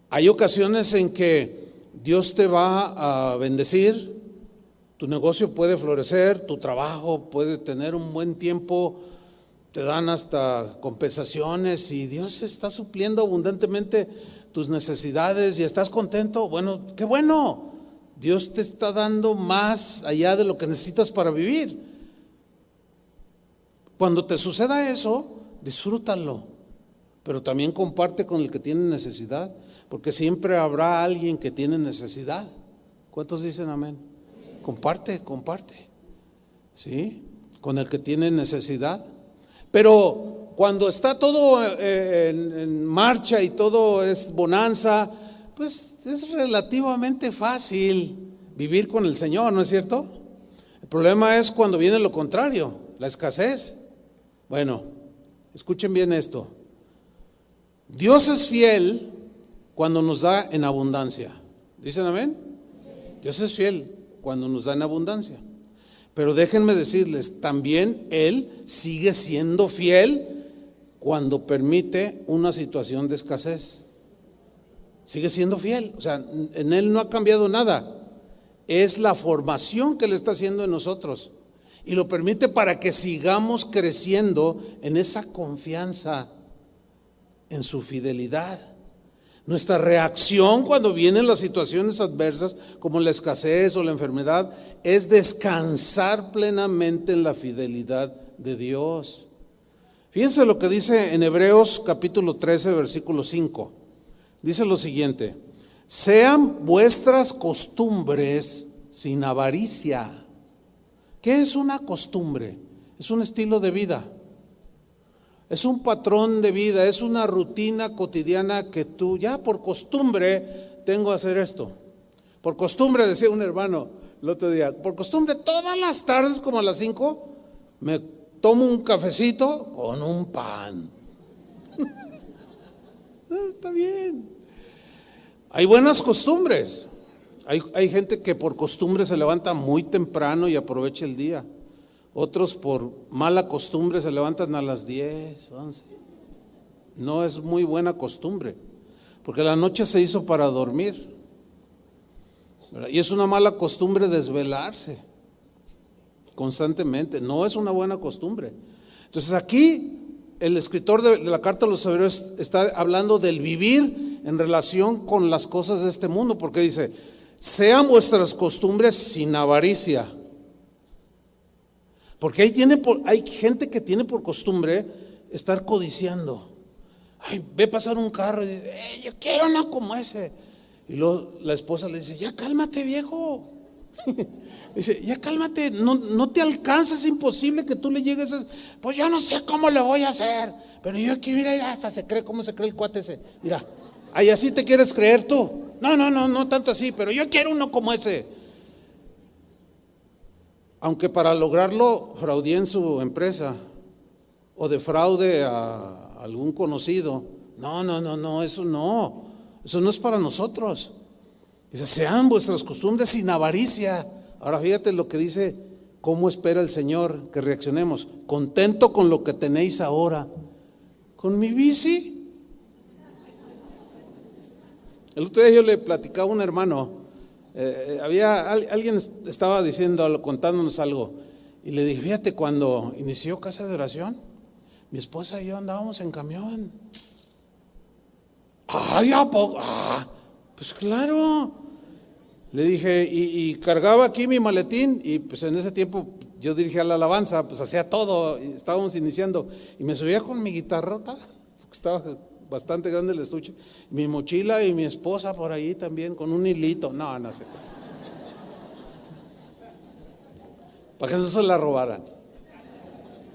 Hay ocasiones en que Dios te va a bendecir, tu negocio puede florecer, tu trabajo puede tener un buen tiempo, te dan hasta compensaciones y Dios está supliendo abundantemente tus necesidades y estás contento. Bueno, qué bueno. Dios te está dando más allá de lo que necesitas para vivir. Cuando te suceda eso, disfrútalo, pero también comparte con el que tiene necesidad, porque siempre habrá alguien que tiene necesidad. ¿Cuántos dicen amén? Comparte, ¿sí? Con el que tiene necesidad. Pero cuando está todo en marcha y todo es bonanza, pues es relativamente fácil vivir con el Señor, ¿no es cierto? El problema es cuando viene lo contrario, la escasez. Bueno, escuchen bien esto. Dios es fiel cuando nos da en abundancia. ¿Dicen amén? Dios es fiel cuando nos da en abundancia. Pero déjenme decirles, también Él sigue siendo fiel cuando permite una situación de escasez. Sigue siendo fiel, o sea, en Él no ha cambiado nada. Es la formación que Él está haciendo en nosotros, y lo permite para que sigamos creciendo en esa confianza en su fidelidad. Nuestra reacción cuando vienen las situaciones adversas, como la escasez o la enfermedad, es descansar plenamente en la fidelidad de Dios. Fíjense lo que dice en Hebreos capítulo 13, versículo 5. Dice lo siguiente: sean vuestras costumbres sin avaricia. ¿Qué es una costumbre? Es un estilo de vida. Es un patrón de vida, es una rutina cotidiana que tú ya por costumbre tengo que hacer esto. Por costumbre, decía un hermano el otro día, por costumbre todas las tardes como a las 5 me tomo un cafecito con un pan. Está bien. Hay buenas costumbres. Hay gente que por costumbre se levanta muy temprano y aprovecha el día. Otros por mala costumbre se levantan a las 10, 11. No es muy buena costumbre, porque la noche se hizo para dormir, ¿verdad? Y es una mala costumbre desvelarse constantemente. No es una buena costumbre. Entonces aquí el escritor de la carta a los Hebreos está hablando del vivir en relación con las cosas de este mundo, porque dice: sean vuestras costumbres sin avaricia. Porque hay gente que tiene por costumbre estar codiciando. Ay, ve pasar un carro y dice: yo quiero uno como ese. Y luego la esposa le dice: ya cálmate, viejo. Dice: ya cálmate, no te alcanza, es imposible que tú le llegues a... Pues yo no sé cómo le voy a hacer, pero yo aquí, mira, hasta se cree, ¿cómo se cree el cuate ese? Mira, ay, así te quieres creer tú. No tanto así, pero yo quiero uno como ese. Aunque para lograrlo fraudeen su empresa o defraude a algún conocido. No, eso no es para nosotros. Dice: sean vuestras costumbres sin avaricia. Ahora fíjate lo que dice, cómo espera el Señor que reaccionemos: contento con lo que tenéis ahora. ¿Con mi bici? El otro día yo le platicaba a un hermano. Alguien estaba contándonos algo, y le dije: fíjate, cuando inició Casa de Oración, mi esposa y yo andábamos en camión. Ay, ¿a poco? Pues claro. Le dije, y cargaba aquí mi maletín, y pues en ese tiempo yo dirigía la alabanza, pues hacía todo, y estábamos iniciando, y me subía con mi guitarrota, porque estaba bastante grande el estuche, mi mochila y mi esposa por ahí también con un hilito. No sé, para que no se la robaran.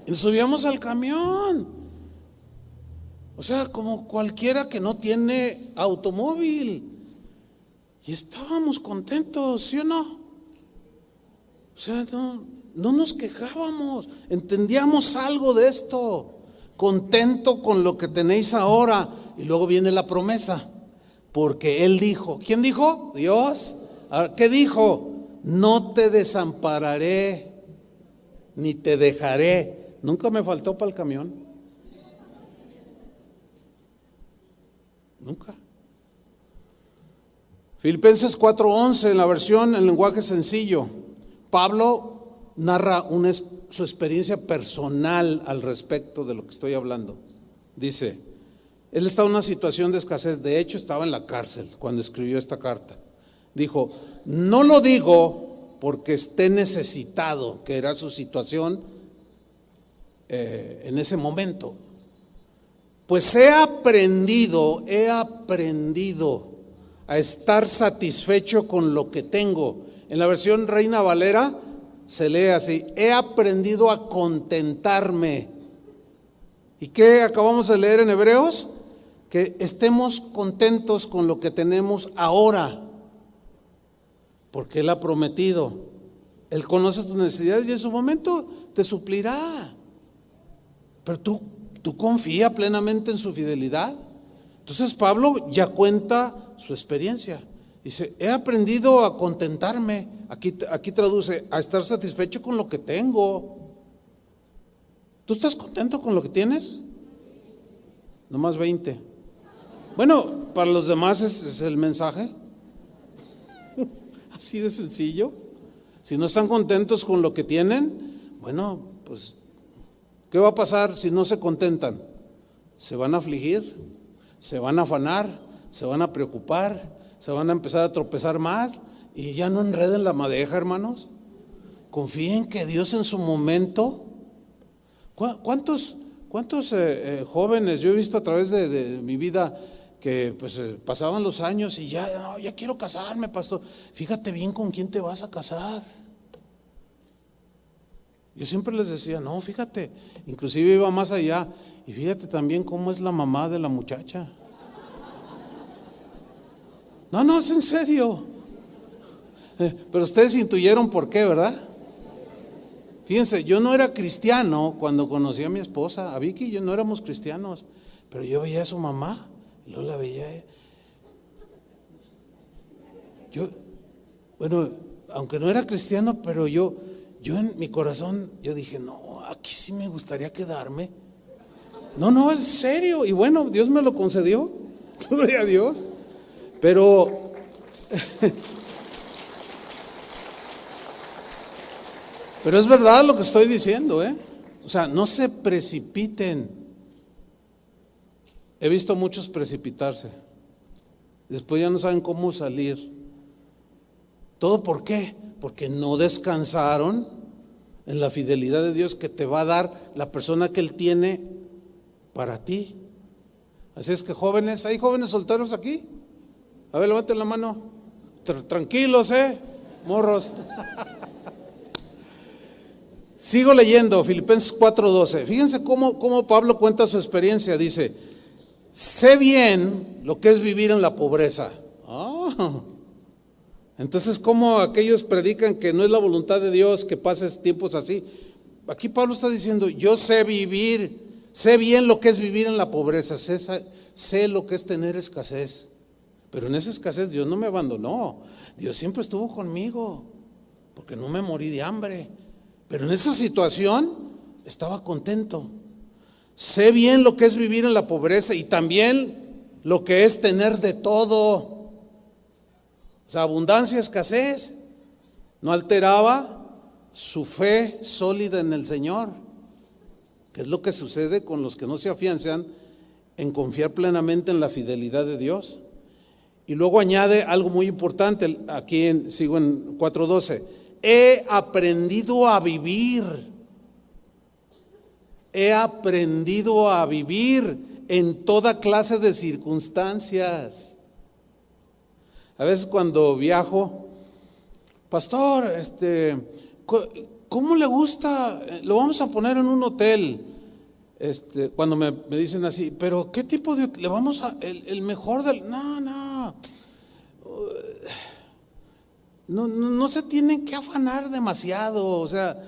Y nos subíamos al camión, o sea, como cualquiera que no tiene automóvil, y estábamos contentos, ¿sí o no? O sea, no nos quejábamos, entendíamos algo de esto. Contento con lo que tenéis ahora. Y luego viene la promesa, porque Él dijo. ¿Quién dijo? Dios. ¿Qué dijo? No te desampararé ni te dejaré. Nunca me faltó para el camión. Nunca. Filipenses 4:11, en la versión en lenguaje sencillo, Pablo narra su experiencia personal al respecto de lo que estoy hablando. Dice: él estaba en una situación de escasez. De hecho, estaba en la cárcel cuando escribió esta carta. Dijo: no lo digo porque esté necesitado, que era su situación en ese momento, pues he aprendido a estar satisfecho con lo que tengo. En la versión Reina Valera se lee así: he aprendido a contentarme. ¿Y qué acabamos de leer en Hebreos? Que estemos contentos con lo que tenemos ahora, porque Él ha prometido. Él conoce tus necesidades y en su momento te suplirá. Pero tú confía plenamente en su fidelidad. Entonces Pablo ya cuenta su experiencia. Dice: he aprendido a contentarme. Aquí traduce: a estar satisfecho con lo que tengo. ¿Tú estás contento con lo que tienes? Nomás 20. Bueno, para los demás es el mensaje. Así de sencillo. Si no están contentos con lo que tienen, bueno, pues ¿qué va a pasar si no se contentan? Se van a afligir, se van a afanar, se van a preocupar, se van a empezar a tropezar más, y ya no enreden la madeja, hermanos. Confíen que Dios en su momento ¿Cuántos jóvenes yo he visto a través de mi vida que pues pasaban los años y ya quiero casarme, pastor? Fíjate bien con quién te vas a casar. Yo siempre les decía, no, fíjate, inclusive iba más allá, y fíjate también cómo es la mamá de la muchacha. No, es en serio. Pero ustedes intuyeron por qué, ¿verdad? Fíjense, yo no era cristiano cuando conocí a mi esposa, a Vicky y yo no éramos cristianos, pero yo veía a su mamá, y luego la veía. Bueno, aunque no era cristiano, pero yo en mi corazón, yo dije, no, aquí sí me gustaría quedarme. No, en serio. Y bueno, Dios me lo concedió, gloria a Dios. Pero es verdad lo que estoy diciendo, O sea, no se precipiten. He visto muchos precipitarse. Después ya no saben cómo salir. ¿Todo por qué? Porque no descansaron en la fidelidad de Dios que te va a dar la persona que Él tiene para ti. Así es que jóvenes, ¿hay jóvenes solteros aquí? A ver, levanten la mano. Tranquilos, morros. Sigo leyendo, Filipenses 4:12. Fíjense cómo Pablo cuenta su experiencia. Dice, sé bien lo que es vivir en la pobreza. Entonces, ¿cómo aquellos predican que no es la voluntad de Dios que pases tiempos así? Aquí Pablo está diciendo, yo sé vivir, sé bien lo que es vivir en la pobreza, sé lo que es tener escasez. Pero en esa escasez Dios no me abandonó, Dios siempre estuvo conmigo, porque no me morí de hambre. Pero en esa situación estaba contento. Sé bien lo que es vivir en la pobreza y también lo que es tener de todo. O sea, abundancia, escasez, no alteraba su fe sólida en el Señor, que es lo que sucede con los que no se afianzan en confiar plenamente en la fidelidad de Dios. Y luego añade algo muy importante, aquí sigo en 4:12, he aprendido a vivir en toda clase de circunstancias. A veces cuando viajo, pastor, ¿cómo le gusta? Lo vamos a poner en un hotel. Cuando me dicen así, pero ¿qué tipo de hotel? Le vamos a el mejor del. No se tienen que afanar demasiado, o sea,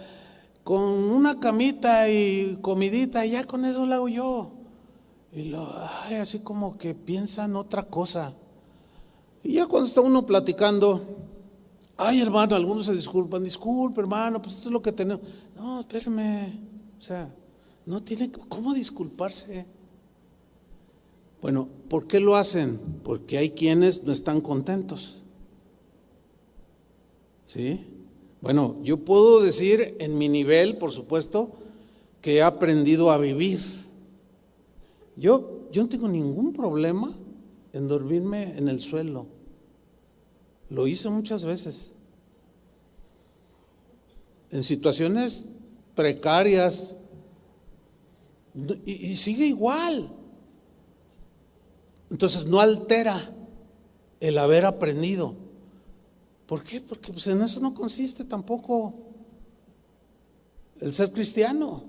con una camita y comidita, ya con eso lo hago yo. Y así como que piensan otra cosa. Y ya cuando está uno platicando, hermano, algunos se disculpe hermano, pues esto es lo que tenemos. No, espérame, o sea, no tiene cómo disculparse. Bueno, ¿por qué lo hacen? Porque hay quienes no están contentos. ¿Sí? Bueno, yo puedo decir en mi nivel, por supuesto, que he aprendido a vivir. Yo no tengo ningún problema en dormirme en el suelo. Lo hice muchas veces. En situaciones precarias. Y sigue igual. Entonces no altera el haber aprendido. ¿Por qué? Porque pues en eso no consiste tampoco el ser cristiano.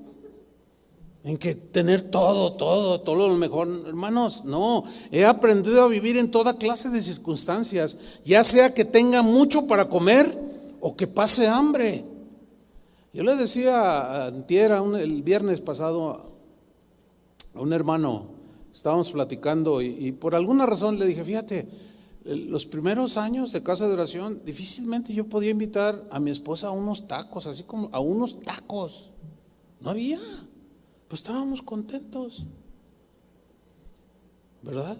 En que tener todo lo mejor. Hermanos, no. He aprendido a vivir en toda clase de circunstancias, ya sea que tenga mucho para comer o que pase hambre. Yo le decía el viernes pasado a un hermano, estábamos platicando y por alguna razón le dije, fíjate, los primeros años de casa de oración, difícilmente yo podía invitar a mi esposa a unos tacos, así como a unos tacos. No había. Pues estábamos contentos, ¿verdad?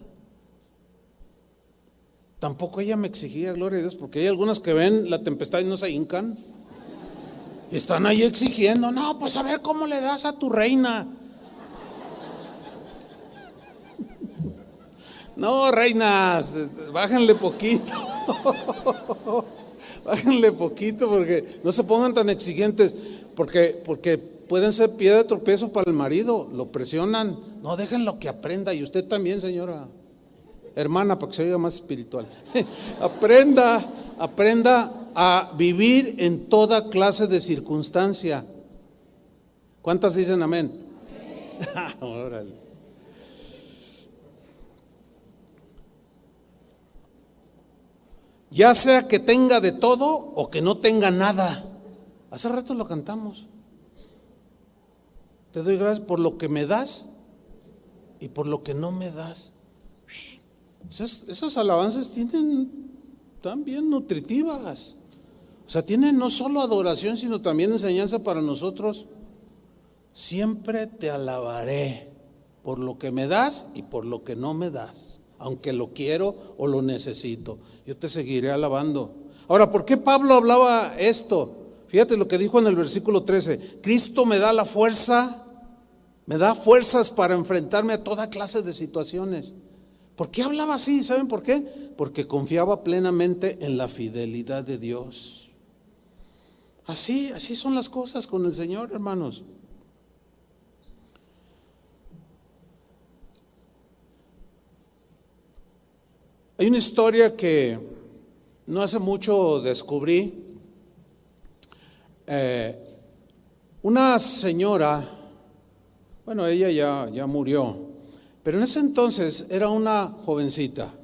Tampoco ella me exigía, gloria a Dios, porque hay algunas que ven la tempestad y no se hincan. Están ahí exigiendo, no, pues a ver cómo le das a tu reina. No, reinas, bájenle poquito. Bájenle poquito porque no se pongan tan exigentes, porque pueden ser piedra de tropiezo para el marido, lo presionan. No, déjenlo que aprenda, y usted también, señora, hermana, para que se oiga más espiritual. Aprenda a vivir en toda clase de circunstancia. ¿Cuántas dicen amén? Órale. Ya sea que tenga de todo o que no tenga nada. Hace rato lo cantamos. Te doy gracias por lo que me das y por lo que no me das. Esas alabanzas están bien nutritivas. O sea, tienen no solo adoración, sino también enseñanza para nosotros. Siempre te alabaré por lo que me das y por lo que no me das, aunque lo quiero o lo necesito, yo te seguiré alabando. Ahora, ¿por qué Pablo hablaba esto? Fíjate lo que dijo en el versículo 13: Cristo me da la fuerza, me da fuerzas para enfrentarme a toda clase de situaciones. ¿Por qué hablaba así? ¿Saben por qué? Porque confiaba plenamente en la fidelidad de Dios. Así son las cosas con el Señor, hermanos. Hay una historia que no hace mucho descubrí. Una señora, bueno, ella ya murió, pero en ese entonces era una jovencita,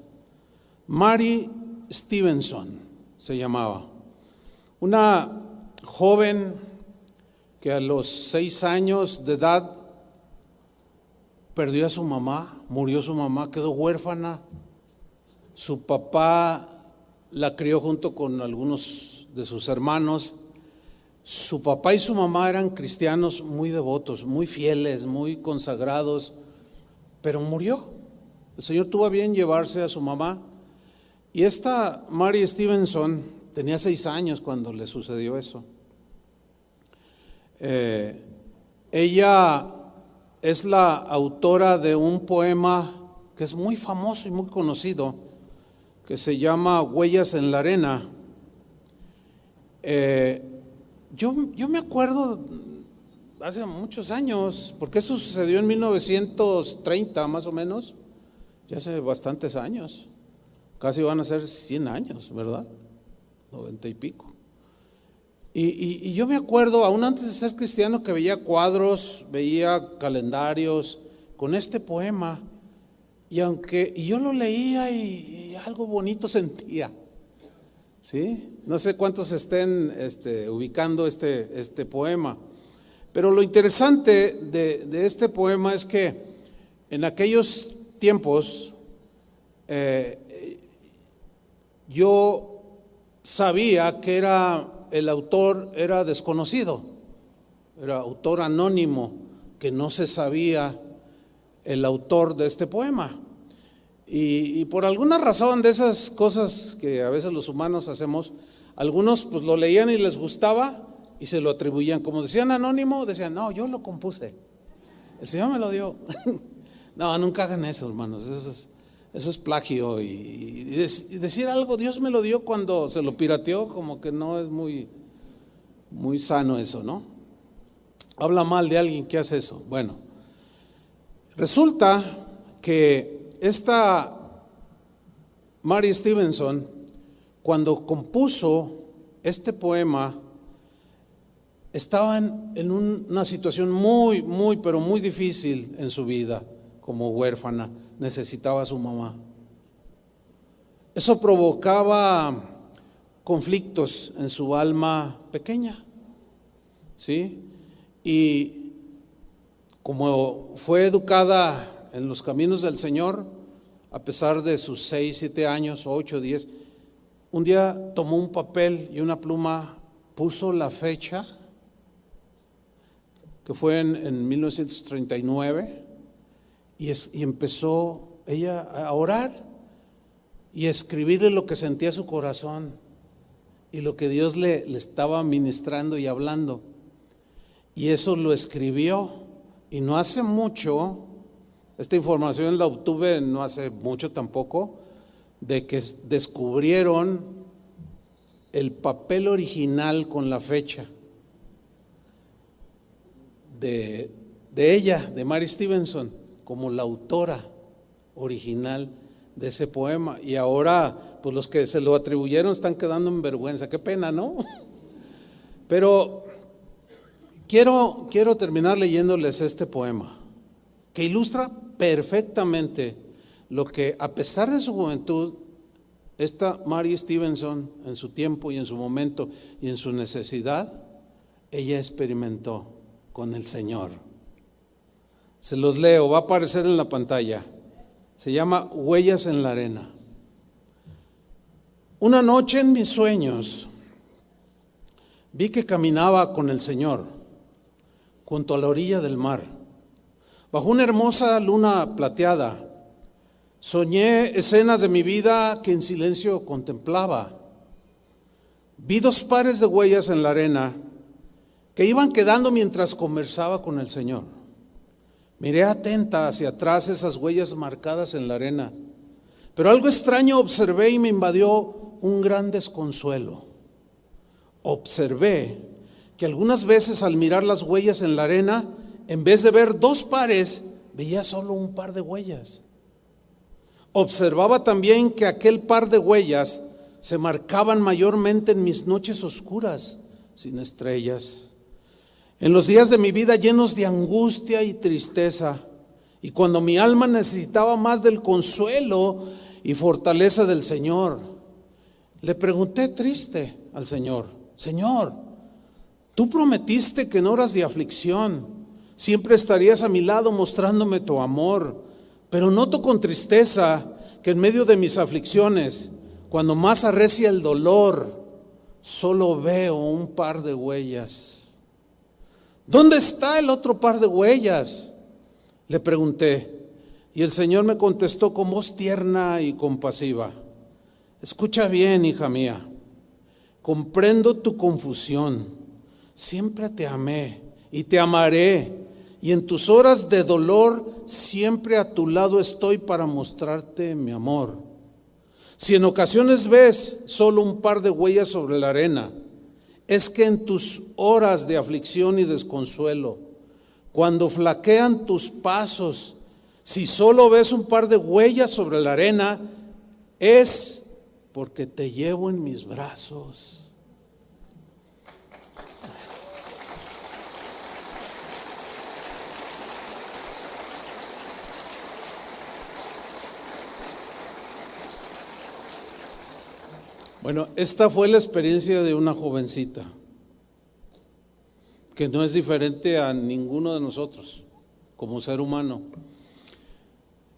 Mary Stevenson se llamaba, una joven que a los 6 años de edad perdió a su mamá, murió su mamá, quedó huérfana. Su papá la crió junto con algunos de sus hermanos. Su papá y su mamá eran cristianos muy devotos, muy fieles, muy consagrados, pero murió. El Señor tuvo a bien llevarse a su mamá. Y esta Mary Stevenson tenía 6 años cuando le sucedió eso. Ella es la autora de un poema que es muy famoso y muy conocido, que se llama Huellas en la Arena. Yo me acuerdo hace muchos años, porque eso sucedió en 1930 más o menos, ya hace bastantes años, casi van a ser 100 años, ¿verdad? 90 y pico. Y yo me acuerdo, aún antes de ser cristiano, que veía cuadros, veía calendarios con este poema, y yo lo leía y algo bonito sentía, ¿sí? No sé cuántos estén ubicando este poema, pero lo interesante de este poema es que en aquellos tiempos yo sabía que el autor era desconocido, era autor anónimo, que no se sabía el autor de este poema. Y por alguna razón de esas cosas que a veces los humanos hacemos, algunos pues lo leían y les gustaba y se lo atribuían. Como decían anónimo, decían, no, yo lo compuse, el Señor me lo dio. No, nunca hagan eso, hermanos, eso es plagio. Y decir algo, Dios me lo dio, cuando se lo pirateó, como que no es muy sano eso, ¿no? Habla mal de alguien que hace eso. Bueno, resulta que esta Mary Stevenson, cuando compuso este poema, estaba en una situación pero muy difícil en su vida, como huérfana, necesitaba a su mamá. Eso provocaba conflictos en su alma pequeña, ¿sí? Y como fue educada en los caminos del Señor, a pesar de sus 6, 7 años, 8, 10, un día tomó un papel y una pluma, puso la fecha, que fue en 1939, y empezó ella a orar y a escribirle lo que sentía su corazón y lo que Dios le estaba ministrando y hablando. Y eso lo escribió, y no hace mucho, esta información la obtuve no hace mucho tampoco, de que descubrieron el papel original con la fecha. de ella, de Mary Stevenson, como la autora original de ese poema. Y ahora, pues los que se lo atribuyeron están quedando en vergüenza. Qué pena, ¿no? Pero quiero terminar leyéndoles este poema, que ilustra perfectamente lo que, a pesar de su juventud, esta Mary Stevenson, en su tiempo y en su momento y en su necesidad, ella experimentó con el Señor. Se los leo, va a aparecer en la pantalla. Se llama Huellas en la arena. Una noche en mis sueños vi que caminaba con el Señor junto a la orilla del mar, bajo una hermosa luna plateada. Soñé escenas de mi vida que en silencio contemplaba. Vi 2 pares de huellas en la arena que iban quedando mientras conversaba con el Señor. Miré atenta hacia atrás esas huellas marcadas en la arena, pero algo extraño observé y me invadió un gran desconsuelo. Observé que algunas veces al mirar las huellas en la arena, en vez de ver 2 pares, veía solo un par de huellas. Observaba también que aquel par de huellas se marcaban mayormente en mis noches oscuras, sin estrellas, en los días de mi vida llenos de angustia y tristeza, y cuando mi alma necesitaba más del consuelo y fortaleza del Señor. Le pregunté triste al Señor: Señor, tú prometiste que en horas de aflicción siempre estarías a mi lado mostrándome tu amor, pero noto con tristeza que en medio de mis aflicciones, cuando más arrecia el dolor, solo veo un par de huellas. ¿Dónde está el otro par de huellas?, le pregunté, y el Señor me contestó con voz tierna y compasiva: escucha bien, hija mía, comprendo tu confusión, siempre te amé y te amaré, y en tus horas de dolor siempre a tu lado estoy para mostrarte mi amor. Si en ocasiones ves solo un par de huellas sobre la arena, es que en tus horas de aflicción y desconsuelo, cuando flaquean tus pasos, si solo ves un par de huellas sobre la arena, es porque te llevo en mis brazos. Bueno, esta fue la experiencia de una jovencita que no es diferente a ninguno de nosotros como ser humano.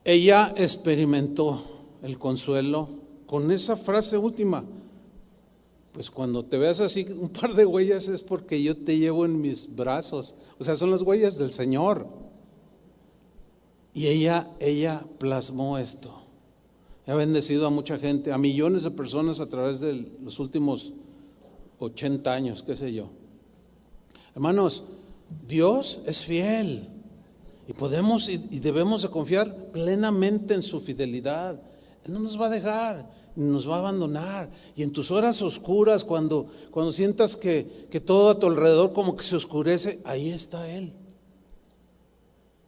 Ella experimentó el consuelo con esa frase última: pues cuando te veas así un par de huellas es porque yo te llevo en mis brazos. O sea, son las huellas del Señor. Y ella plasmó esto. Ha bendecido a mucha gente, a millones de personas a través de los últimos 80 años, qué sé yo. Hermanos, Dios es fiel y podemos y debemos de confiar plenamente en su fidelidad. Él no nos va a dejar, ni nos va a abandonar. Y en tus horas oscuras, cuando sientas que todo a tu alrededor como que se oscurece, ahí está Él.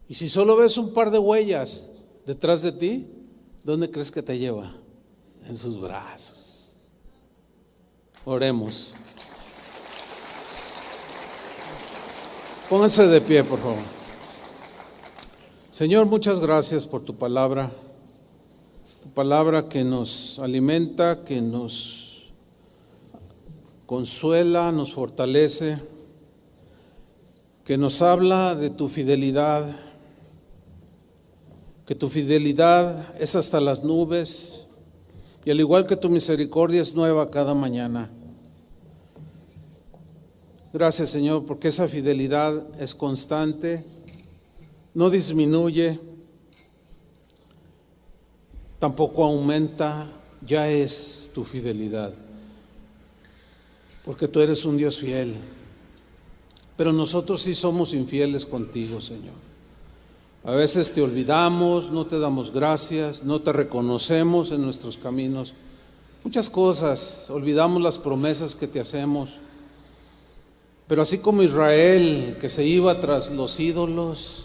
Y si solo ves un par de huellas detrás de ti, ¿dónde crees que te lleva? En sus brazos. Oremos. Pónganse de pie, por favor. Señor, muchas gracias por tu palabra que nos alimenta, que nos consuela, nos fortalece, que nos habla de tu fidelidad, que tu fidelidad es hasta las nubes, y al igual que tu misericordia es nueva cada mañana. Gracias, Señor, porque esa fidelidad es constante, no disminuye, tampoco aumenta, ya es tu fidelidad, porque tú eres un Dios fiel. Pero nosotros sí somos infieles contigo, Señor. A veces te olvidamos, no te damos gracias, no te reconocemos en nuestros caminos. Muchas cosas, olvidamos las promesas que te hacemos. Pero así como Israel, que se iba tras los ídolos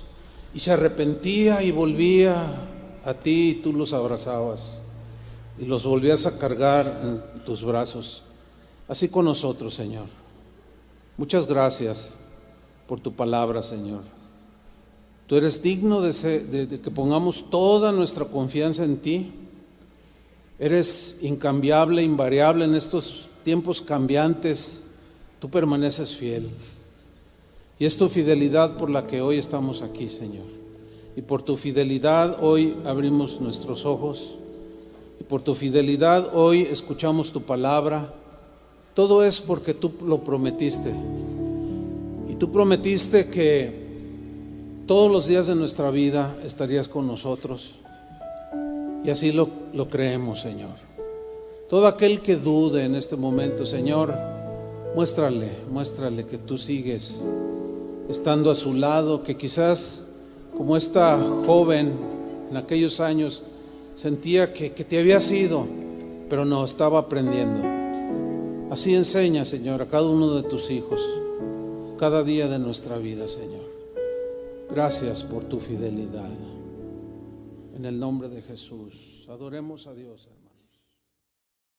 y se arrepentía y volvía a ti, y tú los abrazabas y los volvías a cargar en tus brazos, así con nosotros, Señor. Muchas gracias por tu palabra, Señor. Tú eres digno de que pongamos toda nuestra confianza en ti. Eres incambiable, invariable en estos tiempos cambiantes. Tú permaneces fiel. Y es tu fidelidad por la que hoy estamos aquí, Señor. Y por tu fidelidad hoy abrimos nuestros ojos. Y por tu fidelidad hoy escuchamos tu palabra. Todo es porque tú lo prometiste. Y tú prometiste que todos los días de nuestra vida estarías con nosotros. Y así lo creemos, Señor. Todo aquel que dude en este momento, Señor, muéstrale que tú sigues estando a su lado, que quizás como esta joven en aquellos años sentía que te habías ido, pero no, estaba aprendiendo. Así enseña, Señor, a cada uno de tus hijos, cada día de nuestra vida, Señor. Gracias por tu fidelidad. En el nombre de Jesús, adoremos a Dios, hermano.